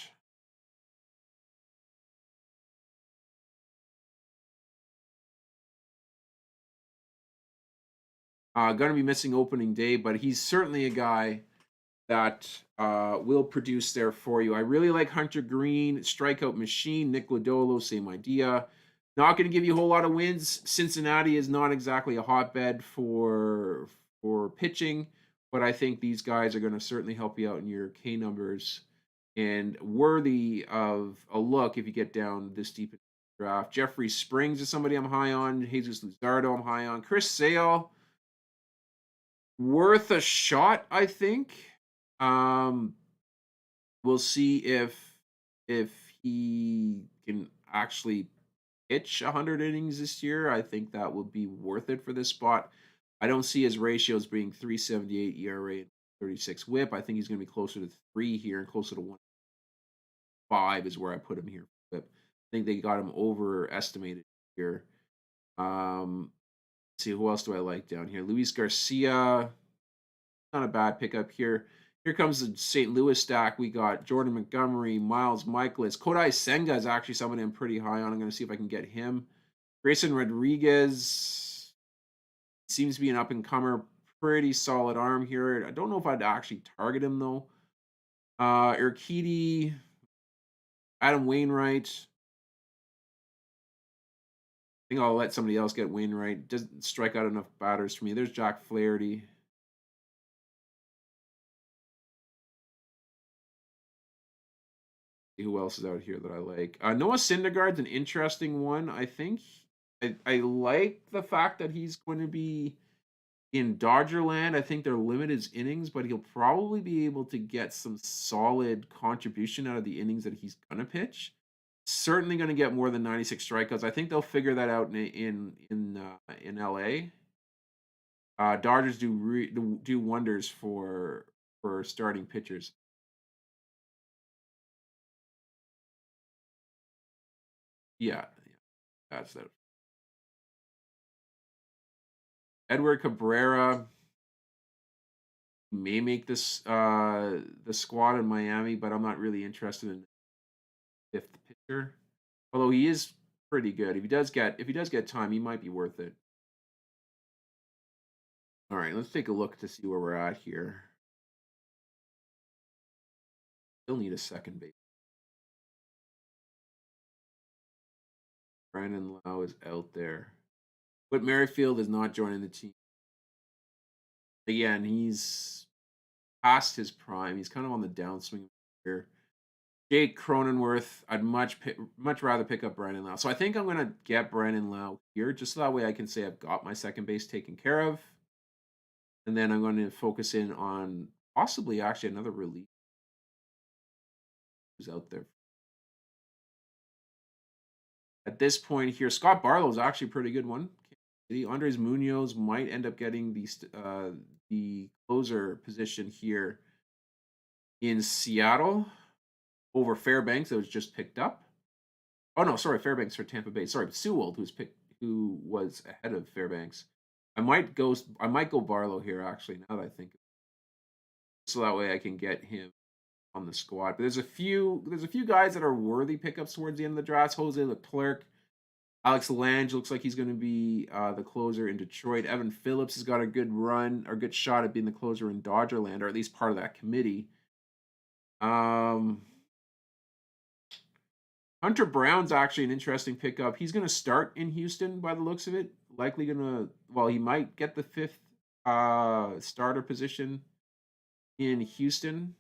Going to be missing opening day, but he's certainly a guy that will produce there for you. I really like Hunter Green, strikeout machine. Nick Lodolo, same idea. Not going to give you a whole lot of wins. Cincinnati is not exactly a hotbed for pitching. but I think these guys are going to certainly help you out in your K numbers and worthy of a look if you get down this deep in the draft. Jeffrey Springs is somebody I'm high on. Jesus Luzardo I'm high on. Chris Sale, worth a shot, I think. Um, we'll see if he can actually pitch 100 innings this year. I think that would be worth it for this spot. I don't see his ratios being 378 ERA and 36 whip. I think he's going to be closer to 3 here and closer to 1.5 is where I put him here. Whip. I think they got him overestimated here. Let's see, who else do I like down here? Luis Garcia, not a bad pickup here. Here comes the St. Louis stack. We got Jordan Montgomery, Miles Michaelis. Kodai Senga is actually somebody I'm pretty high on. I'm going to see if I can get him. Grayson Rodriguez seems to be an up-and-comer. Pretty solid arm here. I don't know if I'd actually target him, though. Urquidy, Adam Wainwright. I think I'll let somebody else get Wainwright. Doesn't strike out enough batters for me. There's Jack Flaherty. Who else is out here that I like? Noah Syndergaard's an interesting one. I think I like the fact that he's going to be in Dodgerland. I think they're limited his innings, but he'll probably be able to get some solid contribution out of the innings that he's going to pitch. Certainly going to get more than 96 strikeouts. I think they'll figure that out in LA. Dodgers do wonders for starting pitchers. Yeah, that's that. Edward Cabrera may make this the squad in Miami, but I'm not really interested in fifth pitcher. Although he is pretty good. If he does get time, he might be worth it. All right, let's take a look to see where we're at here. Still need a second base. Brandon Lau is out there. But Merrifield is not joining the team. Again, he's past his prime. He's kind of on the downswing here. Jake Cronenworth, I'd much rather pick up Brandon Lau. So I think I'm going to get Brandon Lau here, just so that way I can say I've got my second base taken care of. And then I'm going to focus in on possibly actually another relief who's out there. At this point here, Scott Barlow is actually a pretty good one. Andres Munoz might end up getting the closer position here in Seattle over Fairbanks that was just picked up. Oh no, sorry, Fairbanks for Tampa Bay. Sorry, Sewell who was ahead of Fairbanks. I might go Barlow here actually, now that I think, so that way I can get him on the squad. But there's a few guys that are worthy pickups towards the end of the draft. Jose Leclerc, Alex Lange looks like he's going to be the closer in Detroit. Evan Phillips has got a good run or good shot at being the closer in Dodgerland, or at least part of that committee. Hunter Brown's actually an interesting pickup. He's going to start in Houston by the looks of it. Likely going to, well, he might get the fifth starter position in Houston.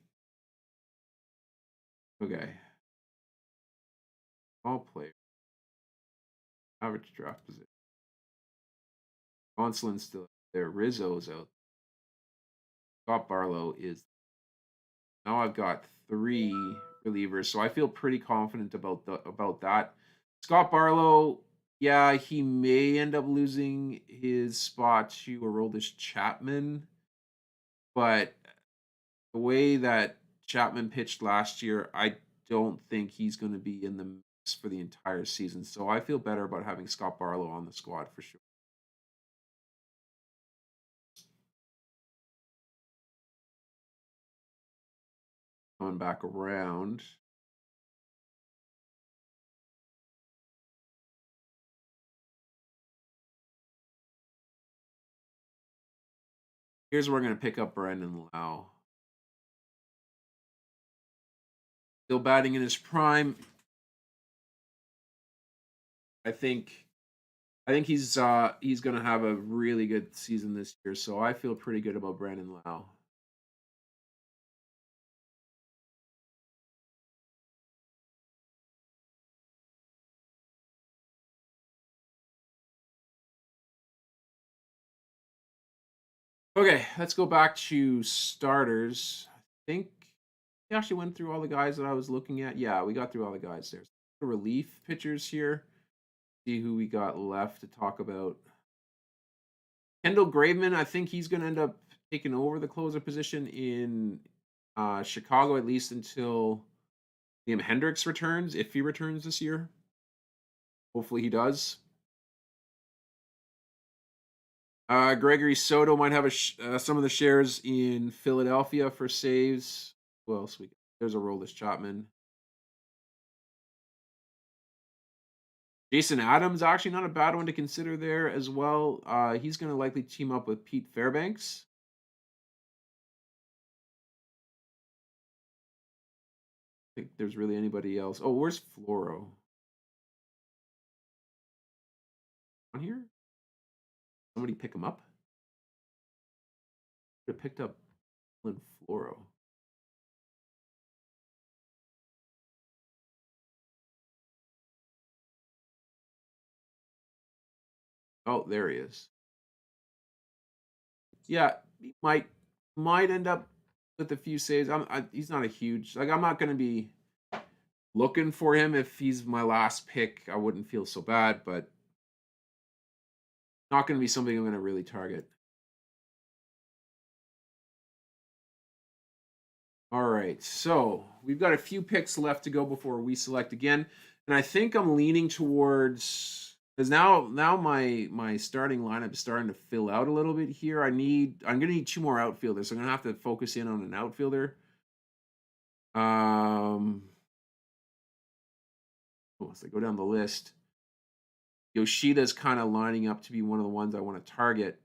Okay. All players. Average draft position. Gonsolin's still there. Rizzo's out. Scott Barlow is. Now I've got 3 relievers, so I feel pretty confident about that. Scott Barlow, yeah, he may end up losing his spot to Aroldis Chapman, but the way that Chapman pitched last year, I don't think he's going to be in the mix for the entire season. So I feel better about having Scott Barlow on the squad for sure. Coming back around. Here's where we're going to pick up Brandon Lau. Still batting in his prime. I think he's going to have a really good season this year, so I feel pretty good about Brandon Lau. Okay, let's go back to starters. I think we actually went through all the guys that I was looking at. Yeah, we got through all the guys there. The relief pitchers here. See who we got left to talk about. Kendall Graveman, I think he's going to end up taking over the closer position in Chicago, at least until Liam Hendricks returns, if he returns this year. Hopefully he does. Gregory Soto might have some of the shares in Philadelphia for saves. Who else we got? There's a Roldis Chapman. Jason Adams, actually not a bad one to consider there as well. He's going to likely team up with Pete Fairbanks. I think there's really anybody else. Oh, where's Floro? On here? Somebody pick him up? Could have picked up Floro. Oh, there he is. Yeah, he might end up with a few saves. He's not a huge like. I'm not going to be looking for him if he's my last pick. I wouldn't feel so bad, but not going to be something I'm going to really target. All right, so we've got a few picks left to go before we select again, and I think I'm leaning towards because now my starting lineup is starting to fill out a little bit here. I'm gonna need two more outfielders, so I'm gonna have to focus in on an outfielder. As I go down the list, Yoshida's kind of lining up to be one of the ones I want to target.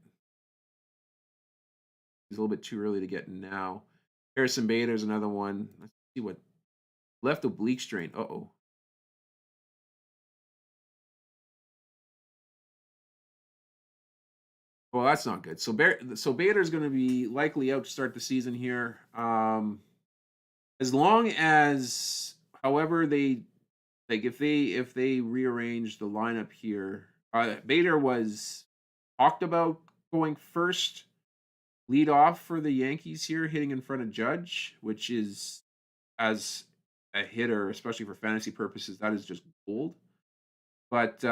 He's a little bit too early to get now. Harrison Bader's another one. Let's see what left oblique strain. Uh-oh. Well, that's not good. So Bader's going to be likely out to start the season here. As long as, however, they like if they rearrange the lineup here, Bader was talked about going first lead off for the Yankees here, hitting in front of Judge, which is as a hitter, especially for fantasy purposes, that is just gold. But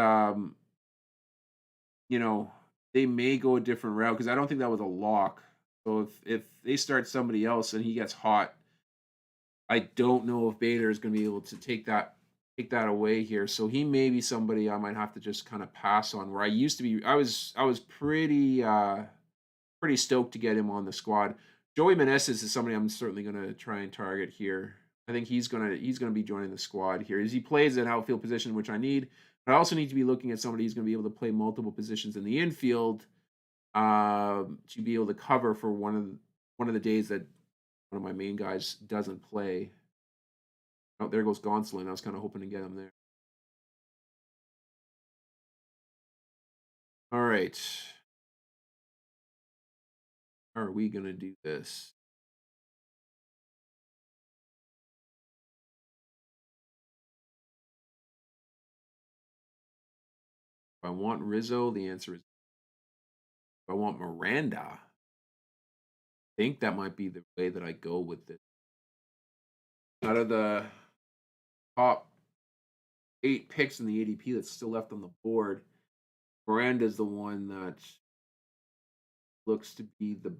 you know, they may go a different route because I don't think that was a lock. So if they start somebody else and he gets hot, I don't know if Bader is going to be able to take that away here. So he may be somebody I might have to just kind of pass on. Where I used to be, I was pretty stoked to get him on the squad. Joey Meneses is somebody I'm certainly going to try and target here. I think he's gonna be joining the squad here as he plays an outfield position, which I need. But I also need to be looking at somebody who's going to be able to play multiple positions in the infield to be able to cover for one of the days that one of my main guys doesn't play. Oh, there goes Gonsolin. I was kind of hoping to get him there. All right. How are we going to do this? If I want Rizzo, the answer is if I want Miranda. I think that might be the way that I go with this. Out of the top 8 picks in the ADP that's still left on the board, Miranda's the one that looks to be the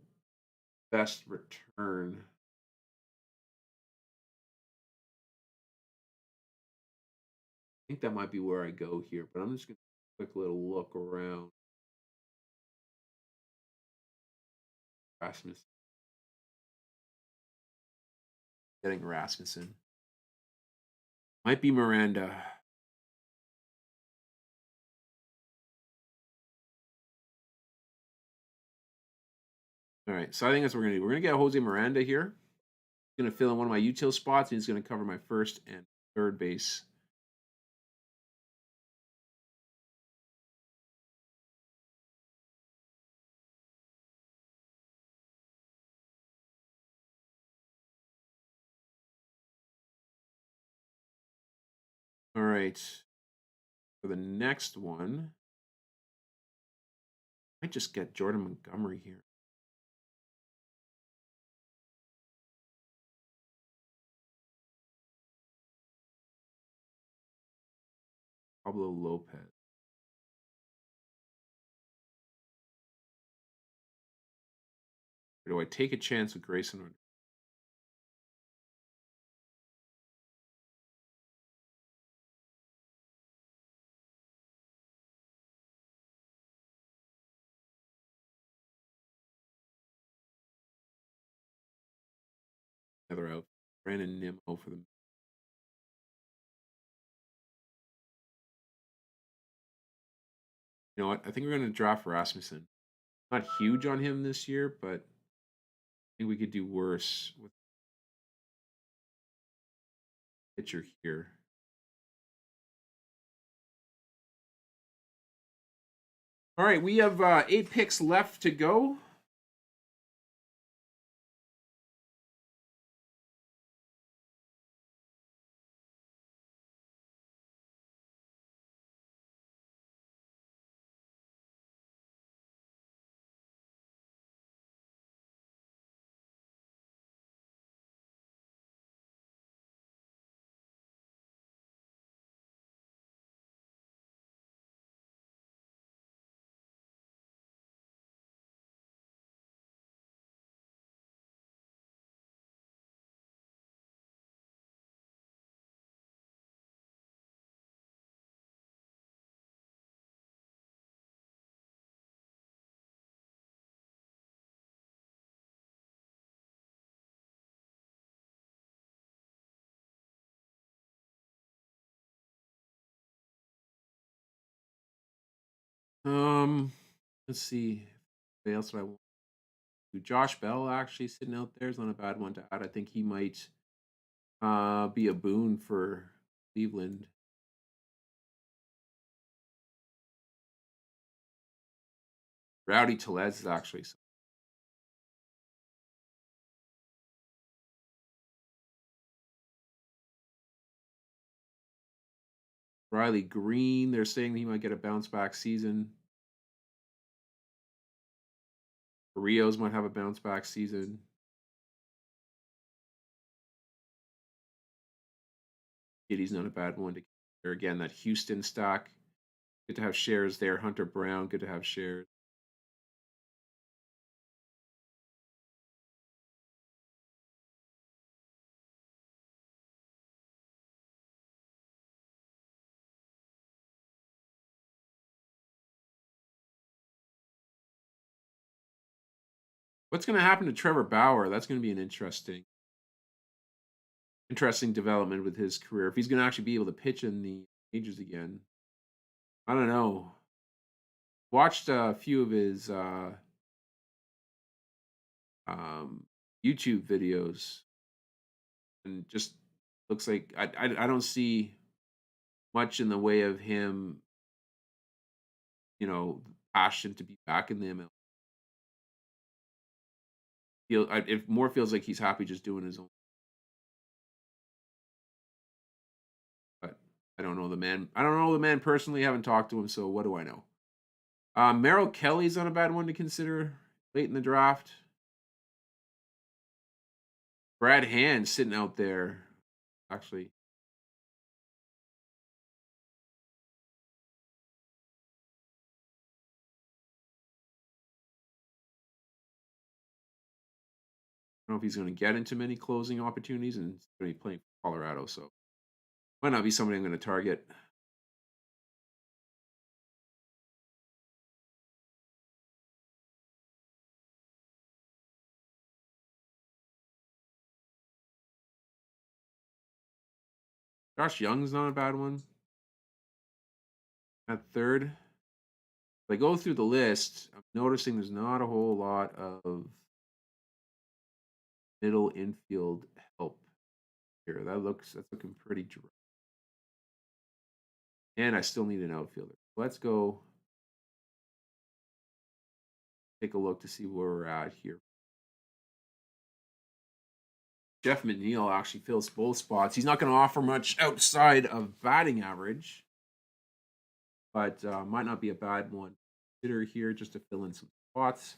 best return. I think that might be where I go here, but I'm just going to quick little look around. Rasmussen. Getting Rasmussen. Might be Miranda. All right, so I think that's what we're going to do. We're going to get Jose Miranda here. He's going to fill in one of my util spots, and he's going to cover my first and third base. All right. For the next one, I might just get Jordan Montgomery here. Pablo Lopez. Or do I take a chance with Grayson? Another out. Brandon Nimmo for them. You know what? I think we're going to draft Rasmussen. Not huge on him this year, but I think we could do worse with pitcher here. All right, we have 8 picks left to go. Let's see. What else do I want? Josh Bell actually sitting out there is not a bad one to add. I think he might be a boon for Cleveland. Rowdy Tellez is actually Riley Green. They're saying he might get a bounce back season. Rios might have a bounce back season. He's not a bad one to consider. Again, that Houston stock. Good to have shares there. Hunter Brown, good to have shares. What's going to happen to Trevor Bauer? That's going to be an interesting development with his career. If he's going to actually be able to pitch in the majors again, I don't know. Watched a few of his YouTube videos, and just looks like I don't see much in the way of him, passion to be back in the ML. It more feels like he's happy just doing his own. But I don't know the man. I don't know the man personally. I haven't talked to him, so what do I know? Merrill Kelly's not a bad one to consider late in the draft. Brad Hand sitting out there, actually. I don't know if he's going to get into many closing opportunities, and he's going to be playing for Colorado, so might not be somebody I'm going to target. Josh Young's not a bad one. At third, if I go through the list, I'm noticing there's not a whole lot of middle infield help here. That's looking pretty dry. And I still need an outfielder. Let's go take a look to see where we're at here. Jeff McNeil actually fills both spots. He's not going to offer much outside of batting average, but might not be a bad one to consider here just to fill in some spots.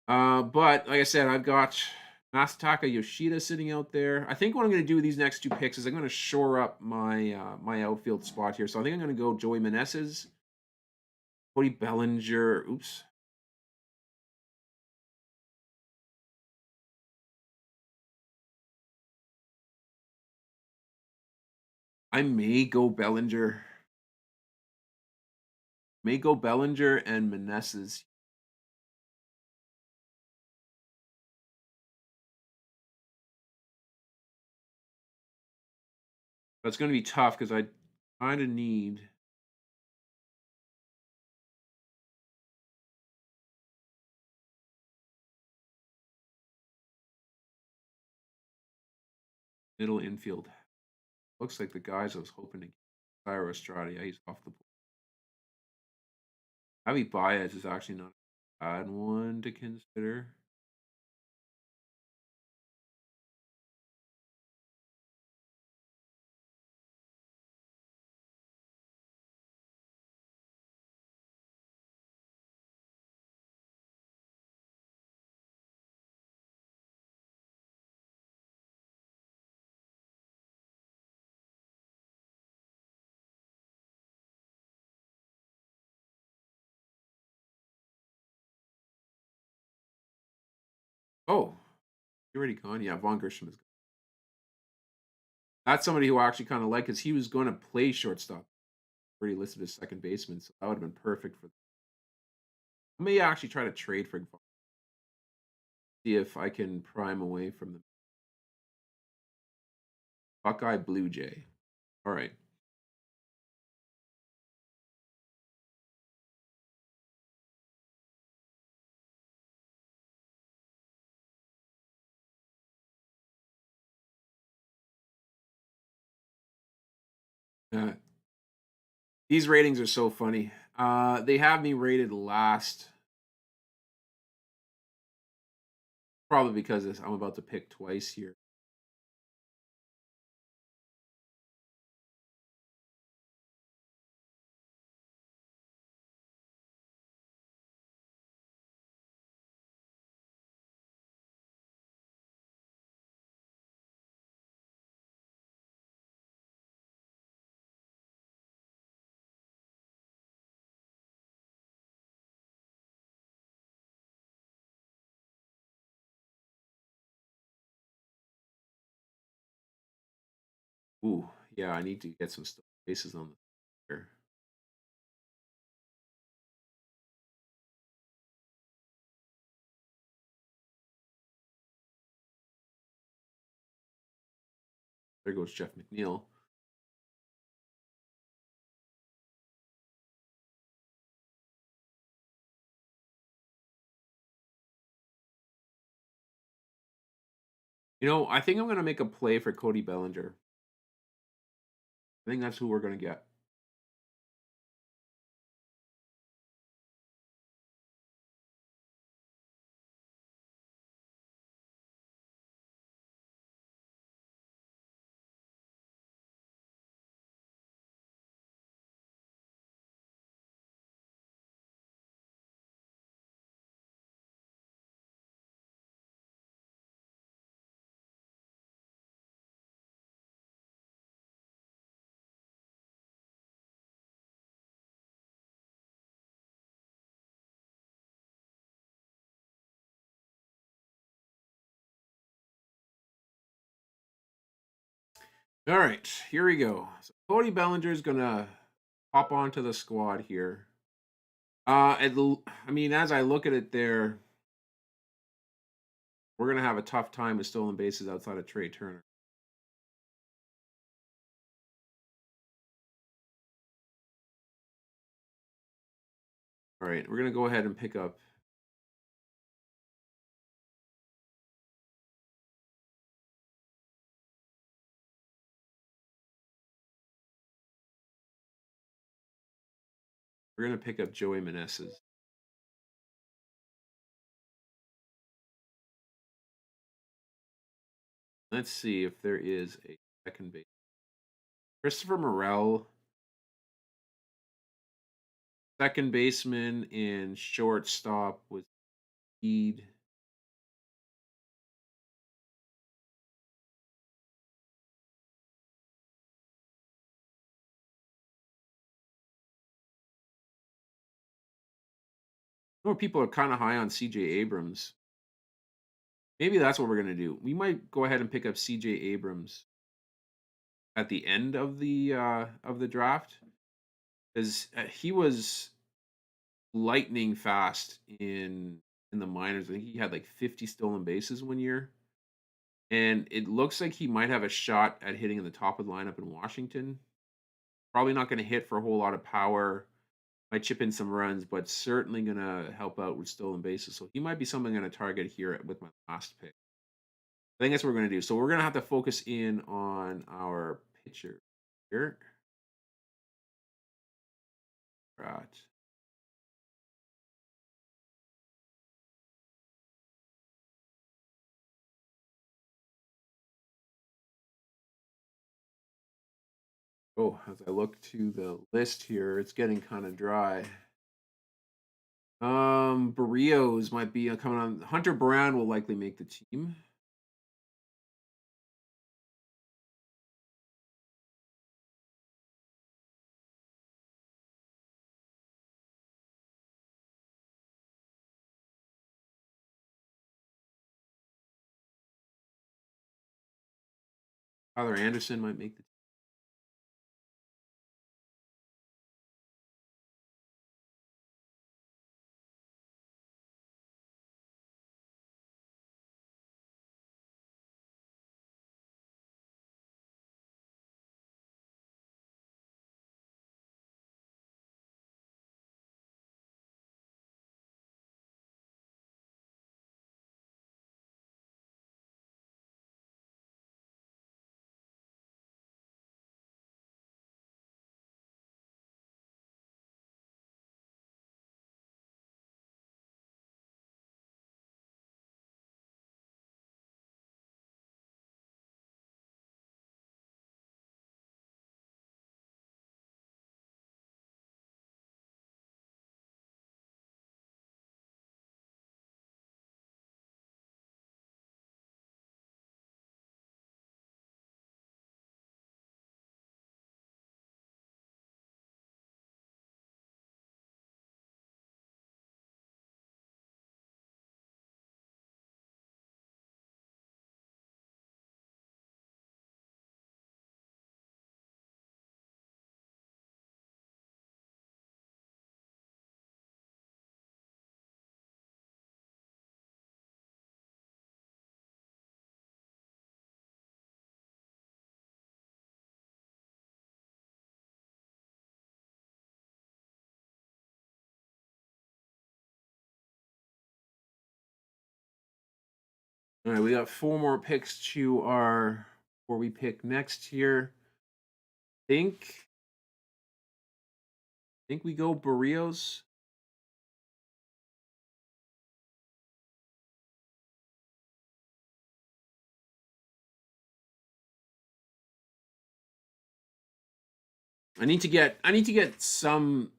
But like I said, I've got Masataka Yoshida sitting out there. I think what I'm going to do with these next two picks is I'm going to shore up my my outfield spot here. So I think I'm going to go Joey Meneses, Cody Bellinger. Oops. I may go Bellinger. May go Bellinger and Meneses. That's going to be tough because I kind of need. Middle infield. Looks like the guys I was hoping to get. Cyrus Estrada, yeah, he's off the board. Javi Baez is actually not a bad one to consider. Oh, you already gone? Yeah, Von Grisham is gone. That's somebody who I actually kind of like because he was going to play shortstop. Already listed as second baseman, so that would have been perfect for. I may actually try to trade for Von, see if I can prime away from the Buckeye Blue Jay. All right. Uh, these ratings are so funny. They have me rated last, probably because I'm about to pick twice here. Ooh, yeah, I need to get some bases on the here. There goes Jeff McNeil. I think I'm going to make a play for Cody Bellinger. I think that's who we're going to get. All right, here we go. So Cody Bellinger is going to hop onto the squad here. I mean, as I look at it there, we're going to have a tough time with stolen bases outside of Trey Turner. All right, we're going to go ahead and pick up. We're going to pick up Joey Meneses. Let's see if there is a second base. Christopher Morel, second baseman and shortstop with speed. know people are kind of high on CJ Abrams. Maybe that's what we're gonna do. We might go ahead and pick up CJ Abrams at the end of the draft because he was lightning fast in the minors. I think he had like 50 stolen bases one year, and it looks like he might have a shot at hitting in the top of the lineup in Washington. Probably not going to hit for a whole lot of power. Might chip in some runs, but certainly going to help out with stolen bases. So he might be something I'm going to target here with my last pick. I think that's what we're going to do. So we're going to have to focus in on our pitcher here. Right. Oh, as I look to the list here, it's getting kind of dry. Barrios might be coming on. Hunter Brown will likely make the team. Tyler Anderson might make the team. All right, we got four more picks to our where we pick next here. Think think we go Barrios. I need to get some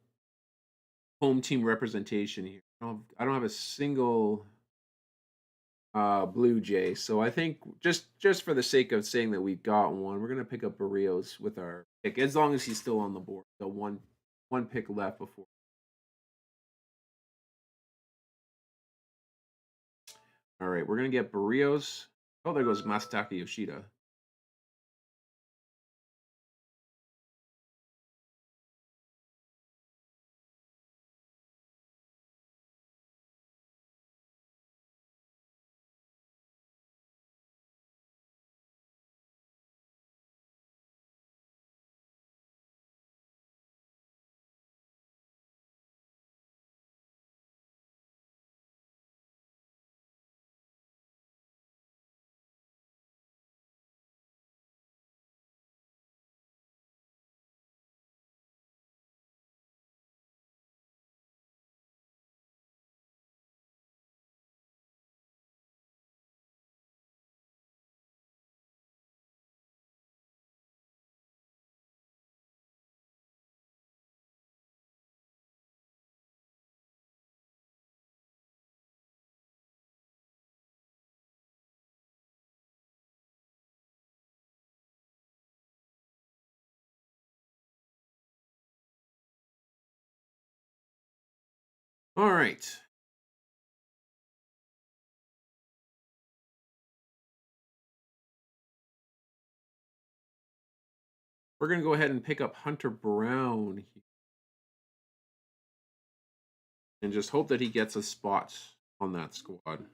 home team representation here. I don't have a single Blue Jay, so I think just for the sake of saying that we've got one, we're gonna pick up Barrios with our pick as long as he's still on the board. So one pick left before. All right, we're gonna get Barrios. Oh, there goes Masataka Yoshida. All right. We're going to go ahead and pick up Hunter Brown and just hope that he gets a spot on that squad.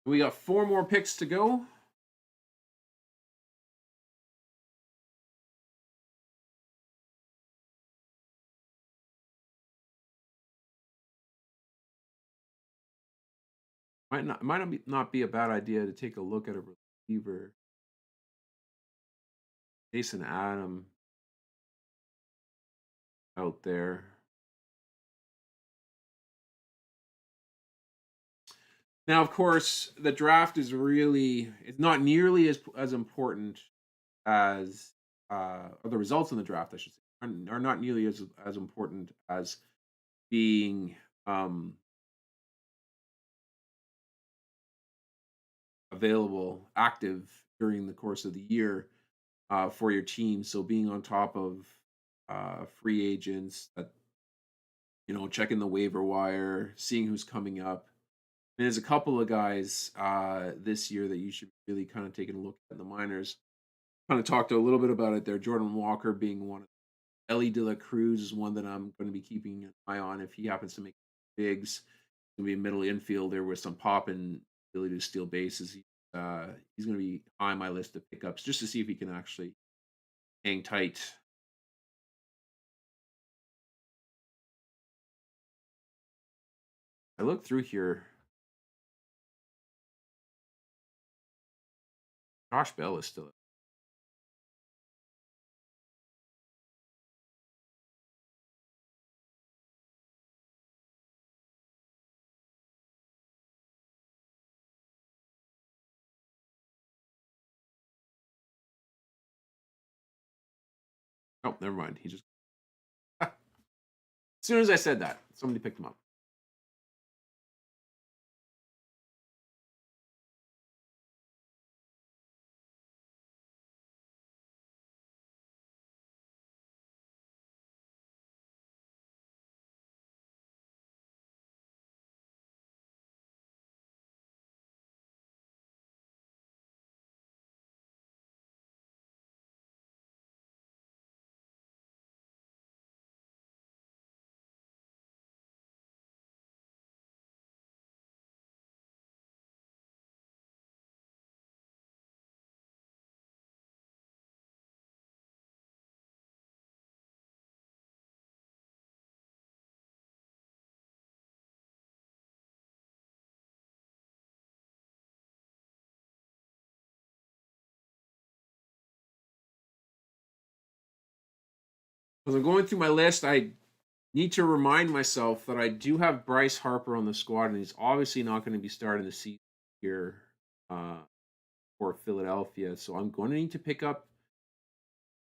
We got 4 more picks to go. Might not be a bad idea to take a look at a reliever. Jason Adam out there. Now, of course, the draft is really it's not nearly as important as or the results in the draft, I should say, are not nearly as important as being available, active during the course of the year for your team. So being on top of free agents, that checking the waiver wire, seeing who's coming up. And there's a couple of guys this year that you should really kind of take a look at in the minors. Kind of talked a little bit about it there. Jordan Walker being one. Ellie De La Cruz is one that I'm going to be keeping an eye on if he happens to make bigs. Going to be a middle infielder with some pop and ability to steal bases. He's going to be high on my list of pickups just to see if he can actually hang tight. I look through here. Josh Bell is still. Oh, never mind. He just. As soon as I said that, somebody picked him up. As I'm going through my list, I need to remind myself that I do have Bryce Harper on the squad, and he's obviously not going to be starting the season here uh, for Philadelphia. So I'm going to need to pick up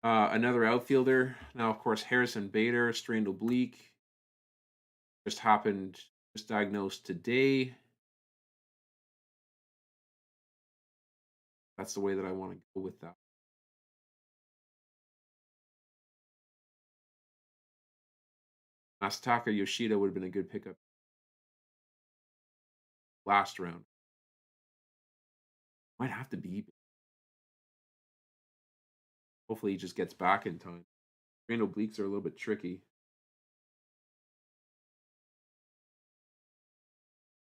another outfielder. Now, of course, Harrison Bader, strained oblique, just diagnosed today. That's the way that I want to go with that. Masataka Yoshida would have been a good pickup last round. Might have to be. Hopefully, he just gets back in time. Strained obliques are a little bit tricky.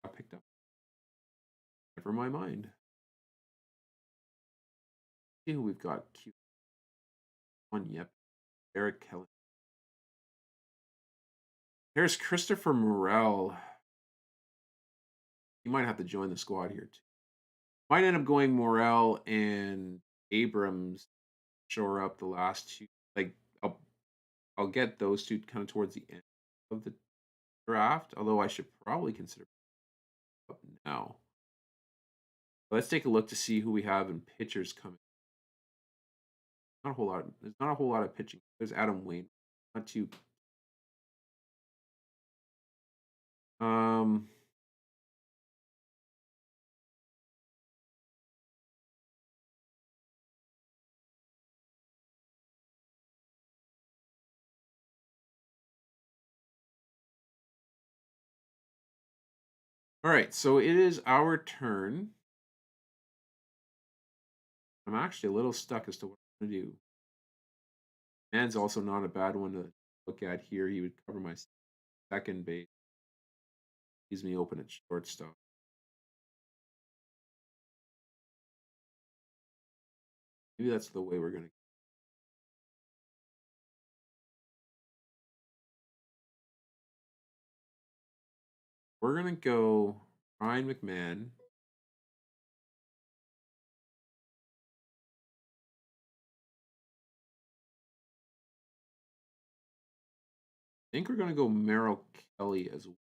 I picked up. Never my mind. See who we've got. Q1, yep. Eric Kelly. There's Christopher Morel. He might have to join the squad here too. Might end up going Morel and Abrams shore up the last two. Like I'll get those two kind of towards the end of the draft. Although I should probably consider up now. Let's take a look to see who we have in pitchers coming. Not a whole lot. There's not a whole lot of pitching. There's Adam Wayne. Not too. Um. All right, so it is our turn. I'm actually a little stuck as to what I'm going to do. Man's also not a bad one to look at here. He would cover my second base. Leaves me open at shortstop. Maybe that's the way we're going to. We're going to go Ryan McMahon. I think we're going to go Merrill Kelly as well.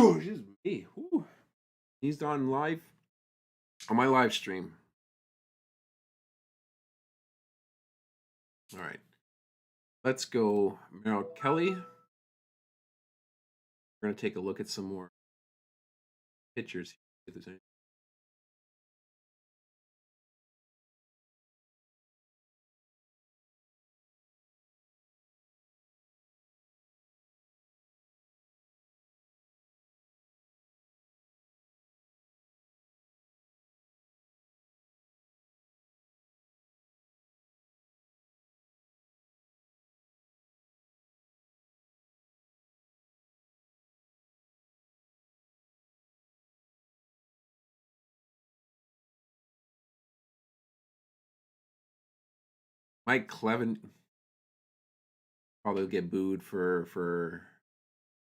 Oh, excuse me. Ooh. He's on live on my live stream. All right. Let's go Merrill Kelly. We're going to take a look at some more pictures. If there's any. Mike Clevin probably get booed for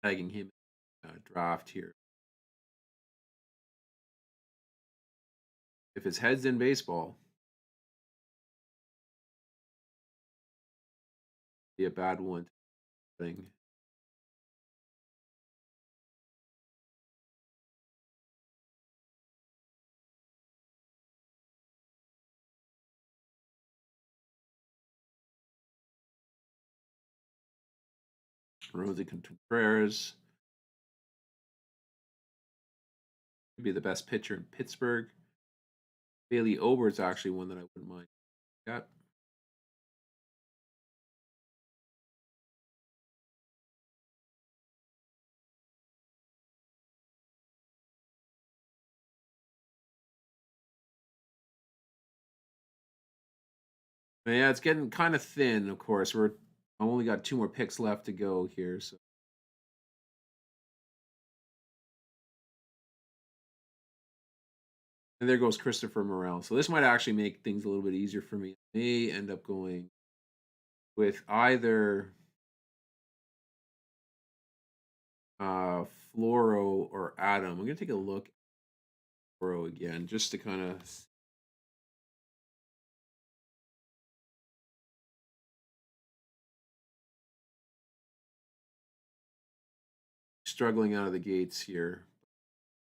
tagging him draft here. If his head's in baseball, be a bad one thing. Rosie Contreras could be the best pitcher in Pittsburgh. Bailey Ober is actually one that I wouldn't mind. Yep. But yeah, it's getting kind of thin. Of course, I only got 2 more picks left to go here. So. And there goes Christopher Morel. So this might actually make things a little bit easier for me. I may end up going with either Floro or Adam. I'm going to take a look at Floro again just to kind of struggling out of the gates here.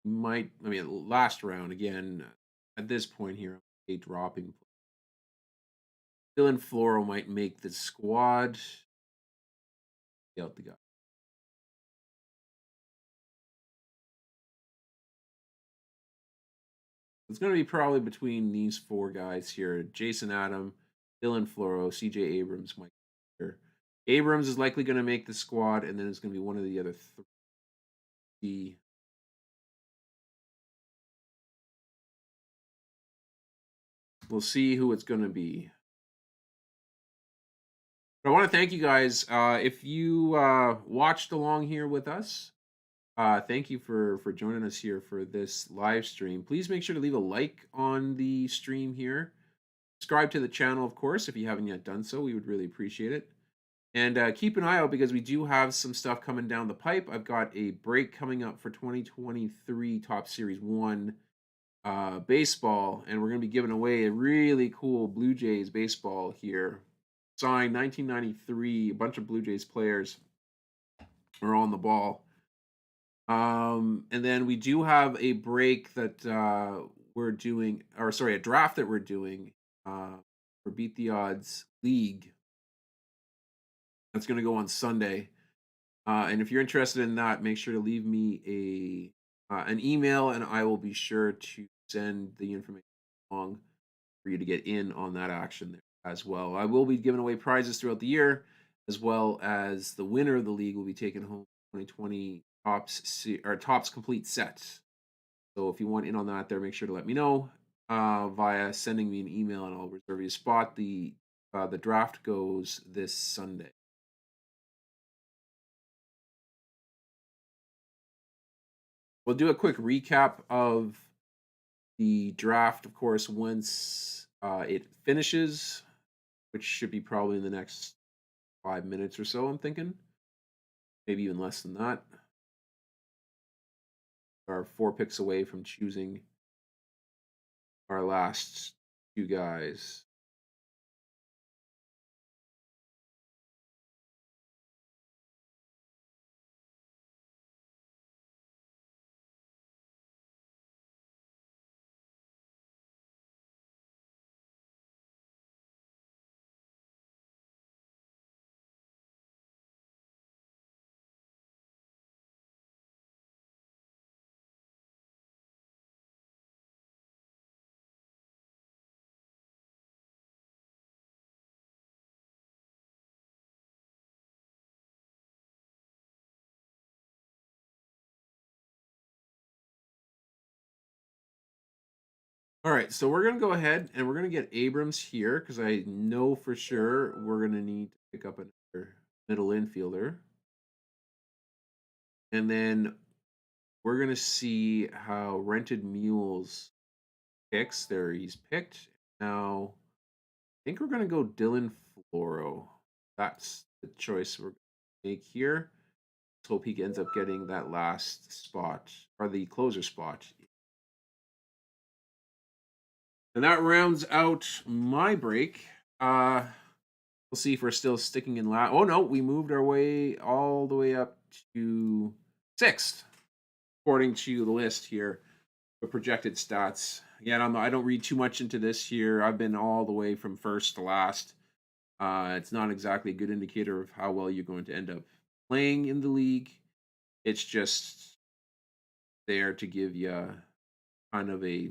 Last round again. At this point here, I'm dropping. Dylan Floro might make the squad. Out the guy. It's going to be probably between these 4 guys here: Jason Adam, Dylan Floro, C.J. Abrams, Mike. Abrams is likely going to make the squad, and then it's going to be one of the other 3. We'll see who it's going to be. But I want to thank you guys. If you watched along here with us, thank you for joining us here for this live stream. Please make sure to leave a like on the stream here. Subscribe to the channel, of course, if you haven't yet done so. We would really appreciate it. And keep an eye out because we do have some stuff coming down the pipe. I've got a break coming up for 2023 Top Series 1 baseball, and we're going to be giving away a really cool Blue Jays baseball here. Signed 1993, a bunch of Blue Jays players are on the ball. And then we do have a break that we're doing, or sorry, a draft that we're doing for Beat the Odds League. That's going to go on Sunday. And if you're interested in that, make sure to leave me an email, and I will be sure to send the information along for you to get in on that action there as well. I will be giving away prizes throughout the year, as well as the winner of the league will be taking home 2020 tops complete set. So if you want in on that, there, make sure to let me know via sending me an email, and I'll reserve you a spot. The draft goes this Sunday. We'll do a quick recap of the draft, of course, once it finishes, which should be probably in the next 5 minutes or so. I'm thinking, maybe even less than that. Are 4 picks away from choosing our last two guys. All right, so we're gonna go ahead and we're gonna get Abrams here because I know for sure we're gonna need to pick up another middle infielder, and then we're gonna see how Rented Mules picks. There, he's picked. Now, I think we're gonna go Dylan Floro. That's the choice we're gonna make here. Let's hope he ends up getting that last spot or the closer spot. And that rounds out my break. We'll see if we're still sticking in last. Oh no, we moved our way all the way up to sixth, according to the list here. The projected stats. Again, I don't read too much into this here. I've been all the way from first to last. It's not exactly a good indicator of how well you're going to end up playing in the league. It's just there to give you kind of a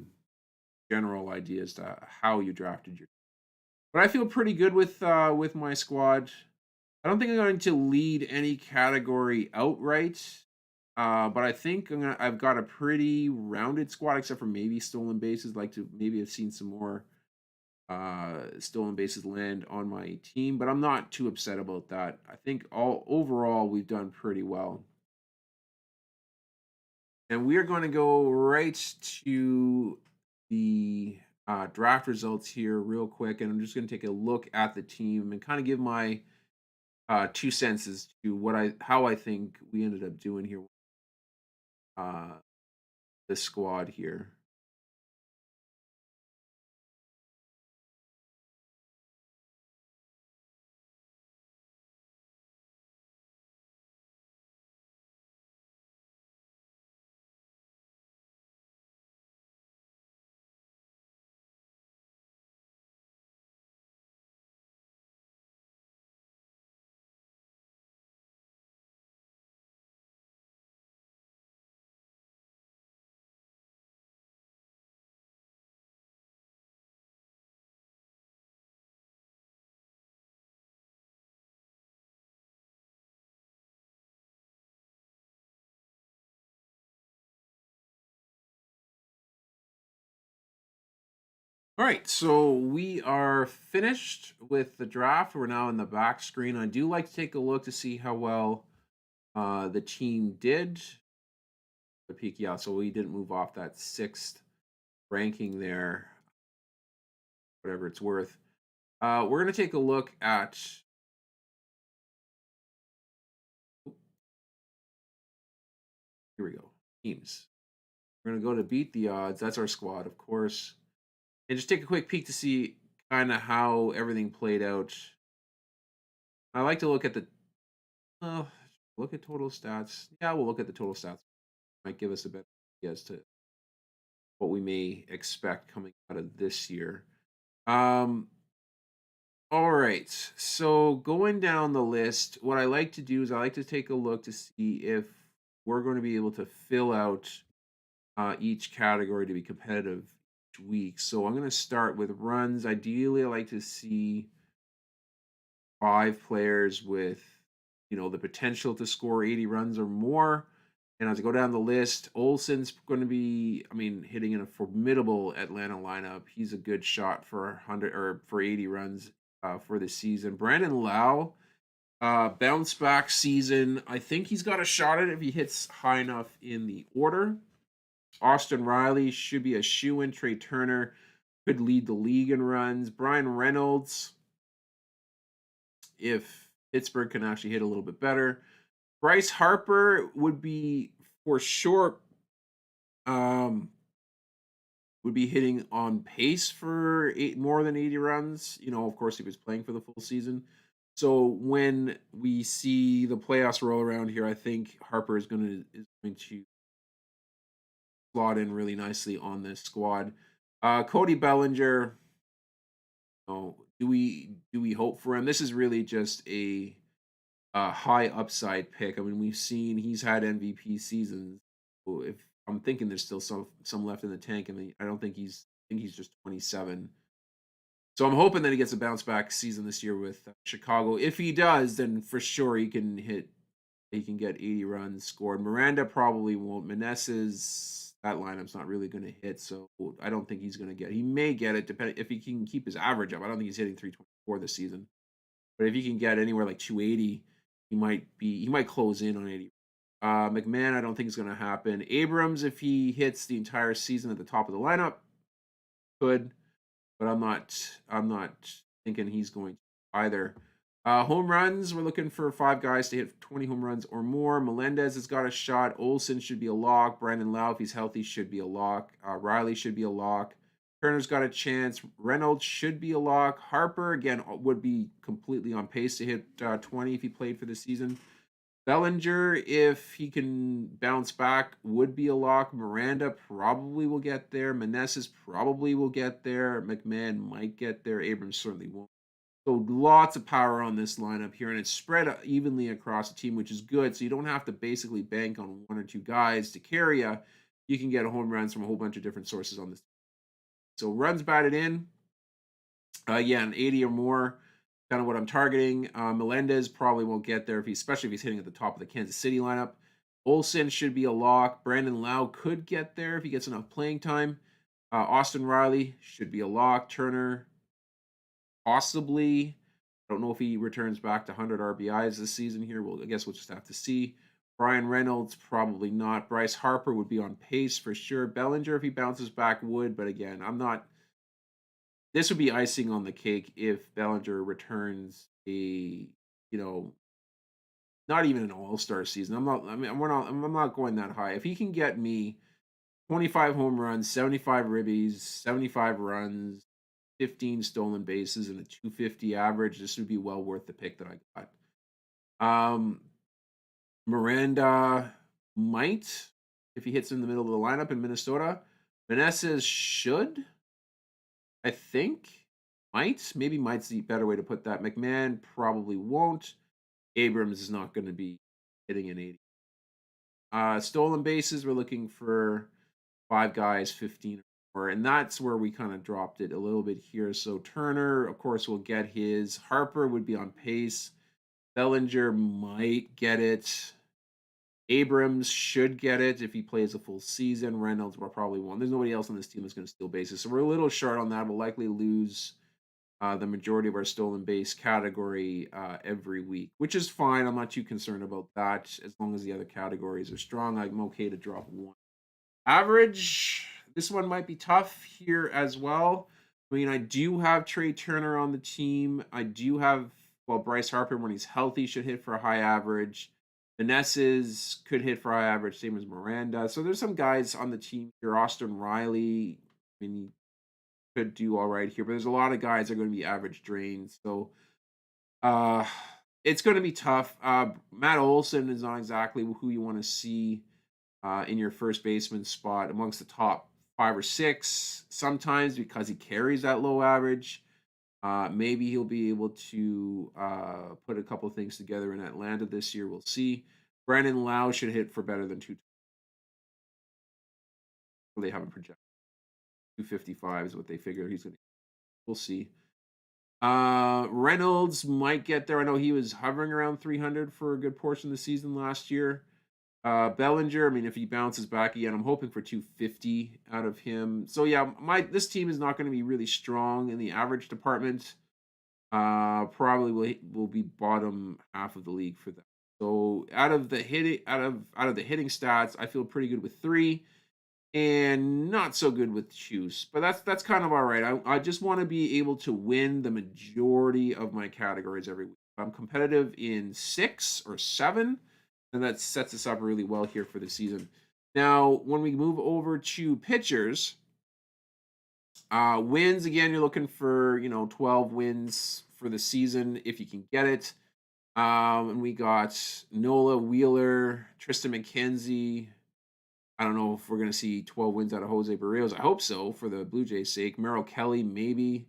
general idea as to how you drafted your. But I feel pretty good with my squad. I don't think I'm going to lead any category outright, but I think I've got a pretty rounded squad, except for maybe stolen bases. Like to maybe have seen some more stolen bases land on my team, but I'm not too upset about that. I think all overall we've done pretty well. And we are going to go right to the draft results here real quick, and I'm just going to take a look at the team and kind of give my 2 cents as to how I think we ended up doing here. Uh, the squad here. All right, so we are finished with the draft. We're now in the back screen. I do like to take a look to see how well the team did. The peak, yeah. So we didn't move off that sixth ranking there, whatever it's worth. We're gonna take a look at. Here we go. Teams. We're gonna go to beat the odds. That's our squad, of course, and just take a quick peek to see kind of how everything played out. I like to look at the look at total stats. Yeah, we'll look at the total stats. Might give us a better idea as to what we may expect coming out of this year. Um, All right. So going down the list, what I like to do is I like to take a look to see if we're going to be able to fill out each category to be competitive each week. So I'm going to start with runs. Ideally, I like to see five players with, the potential to score 80 runs or more. And as I go down the list, Olson's going to be, hitting in a formidable Atlanta lineup. He's a good shot for 100 or for 80 runs for the season. Brandon Lau, bounce back season. I think he's got a shot at it if he hits high enough in the order. Austin Riley should be a shoe-in. Trey Turner could lead the league in runs. Brian Reynolds, if Pittsburgh can actually hit a little bit better. Bryce Harper would be for sure um would be hitting on pace for more than 80 runs. Of course he was playing for the full season. So when we see the playoffs roll around here, I think Harper is going to slot in really nicely on this squad. Cody Bellinger, do we hope for him? This is really just a high upside pick. We've seen he's had MVP seasons. If I'm thinking there's still some left in the tank, and I don't think I think he's just 27. So I'm hoping that he gets a bounce back season this year with Chicago. If he does, then for sure he can get 80 runs scored. Miranda probably won't. Meneses, that lineup's not really going to hit, so I don't think he's going to get. He may get it depending if he can keep his average up. I don't think he's hitting 324 this season. But if he can get anywhere like 280, he might close in on 80. McMahon, I don't think is going to happen. Abrams, if he hits the entire season at the top of the lineup, could, but I'm not thinking he's going to either. Home runs, we're looking for five guys to hit 20 home runs or more. Melendez has got a shot. Olson should be a lock. Brandon Lau, if he's healthy, should be a lock. Riley should be a lock. Turner's got a chance. Reynolds should be a lock. Harper, again, would be completely on pace to hit 20 if he played for the season. Bellinger, if he can bounce back, would be a lock. Miranda probably will get there. Meneses probably will get there. McMahon might get there. Abrams certainly won't. So lots of power on this lineup here, and it's spread evenly across the team, which is good. So you don't have to basically bank on one or two guys to carry you. You can get home runs from a whole bunch of different sources on this. So runs batted in, yeah, an 80 or more, kind of what I'm targeting. Melendez probably won't get there especially if he's hitting at the top of the Kansas City lineup. Olson should be a lock. Brandon Lau could get there if he gets enough playing time. Austin Riley should be a lock. Turner, possibly. I don't know if he returns back to 100 RBIs this season here. I guess we'll just have to see. Brian Reynolds, probably not. Bryce Harper would be on pace for sure. Bellinger, if he bounces back, would. But again, I'm not. This would be icing on the cake if Bellinger returns you know, not even an all-star season. I'm not. I'm not going that high. If he can get me 25 home runs, 75 ribbies, 75 runs, 15 stolen bases, and a 250 average, this would be well worth the pick that I got. Miranda might, if he hits in the middle of the lineup in Minnesota. Vanessa's should, I think, maybe might's the better way to put that. McMahon probably won't. Abrams is not going to be hitting an 80. Stolen bases, we're looking for five guys, 15 or more, and that's where we kind of dropped it a little bit here. So Turner, of course, will get his. Harper would be on pace. Bellinger might get it. Abrams should get it if he plays a full season. Reynolds will probably won't. There's nobody else on this team that's going to steal bases. So we're a little short on that. We'll likely lose the majority of our stolen base category every week, which is fine. I'm not too concerned about that. As long as the other categories are strong, I'm okay to drop one. Average, this one might be tough here as well. I do have Trey Turner on the team. I do have, Bryce Harper, when he's healthy, should hit for a high average. Vanessa's could hit for high average, same as Miranda. So there's some guys on the team here. Austin Riley, he could do all right here, but there's a lot of guys that are going to be average drains. So uh, it's going to be tough. Matt Olson is not exactly who you want to see in your first baseman spot amongst the top five or six, sometimes because he carries that low average. Maybe he'll be able to put a couple things together in Atlanta this year. We'll see. Brandon Lau should hit for better than two. They haven't projected 255 is what they figure he's going to. We'll see. Reynolds might get there. I know he was hovering around 300 for a good portion of the season last year. Bellinger, I mean, if he bounces back again, I'm hoping for 250 out of him. So yeah, this team is not going to be really strong in the average department. Probably will be bottom half of the league for that. So out of the hitting stats, I feel pretty good with 3 and not so good with choose. But that's kind of all right. I just want to be able to win the majority of my categories every week. If I'm competitive in 6 or 7, then that sets us up really well here for the season. Now, when we move over to pitchers, wins again, you're looking for 12 wins for the season if you can get it. And we got Nola, Wheeler, Tristan McKenzie. I don't know if we're going to see 12 wins out of Jose Barrios. I hope so for the Blue Jays' sake. Merrill Kelly, maybe.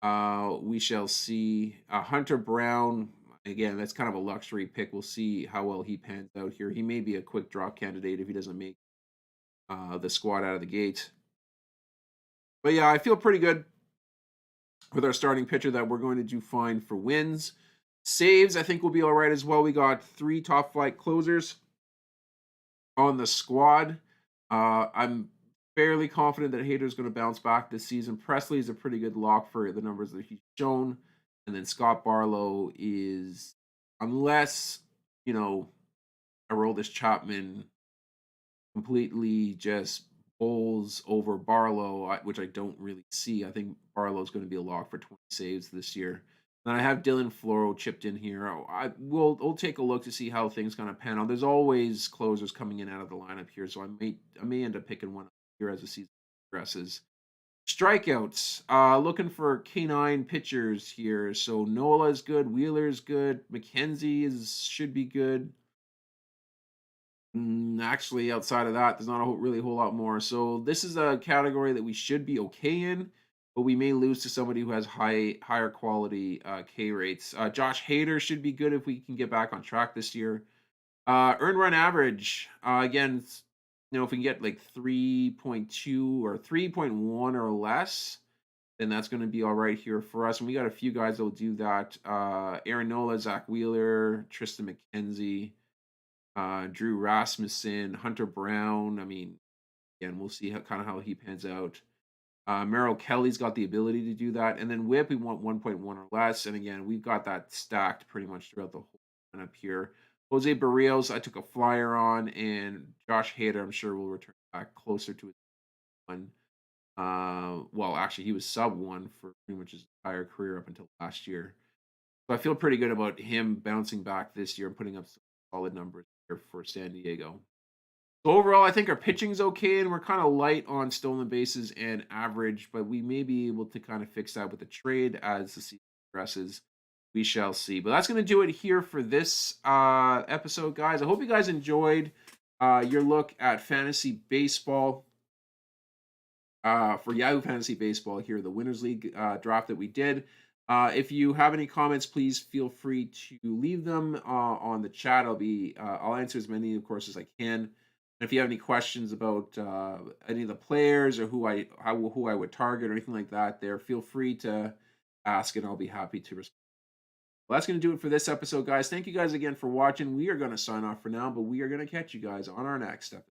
We shall see. Hunter Brown, again, that's kind of a luxury pick. We'll see how well he pans out here. He may be a quick drop candidate if he doesn't make the squad out of the gate. But yeah, I feel pretty good with our starting pitcher that we're going to do fine for wins. Saves, I think, will be all right as well. We got 3 top flight closers on the squad. I'm fairly confident that Hader's going to bounce back this season. Presley is a pretty good lock for the numbers that he's shown. And then Scott Barlow is, unless, Aroldis Chapman completely just bowls over Barlow, which I don't really see. I think Barlow's going to be a lock for 20 saves this year. And I have Dylan Floro chipped in here. We'll take a look to see how things kind of pan out. There's always closers coming in out of the lineup here, so I may end up picking one here as the season progresses. Strikeouts. Looking for K9 pitchers here. So Nola is good, Wheeler is good, McKenzie should be good. Actually, outside of that, there's not really a whole lot more. So this is a category that we should be okay in, but we may lose to somebody who has higher quality K rates. Josh Hader should be good if we can get back on track this year. Earned run average, again, if we can get like 3.2 or 3.1 or less, then that's going to be all right here for us. And we got a few guys that will do that. Aaron Nola, Zach Wheeler, Tristan McKenzie, Drew Rasmussen, Hunter Brown. I mean, again, we'll see how he pans out. Merrill Kelly's got the ability to do that. And then whip, we want 1.1 or less. And again, we've got that stacked pretty much throughout the whole lineup here. Jose Barrios, I took a flyer on, and Josh Hader, I'm sure, will return back closer to his 1. Well, actually, he was sub 1 for pretty much his entire career up until last year. So I feel pretty good about him bouncing back this year and putting up some solid numbers here for San Diego. So overall, I think our pitching's okay, and we're kind of light on stolen bases and average, but we may be able to kind of fix that with the trade as the season progresses. We shall see. But that's going to do it here for this episode, guys. I hope you guys enjoyed your look at fantasy baseball. For Yahoo Fantasy Baseball here, the Winners League draft that we did. If you have any comments, please feel free to leave them on the chat. I'll answer as many, of course, as I can. And if you have any questions about any of the players or who I would target or anything like that, feel free to ask, and I'll be happy to respond. Well, that's going to do it for this episode, guys. Thank you guys again for watching. We are going to sign off for now, but we are going to catch you guys on our next episode.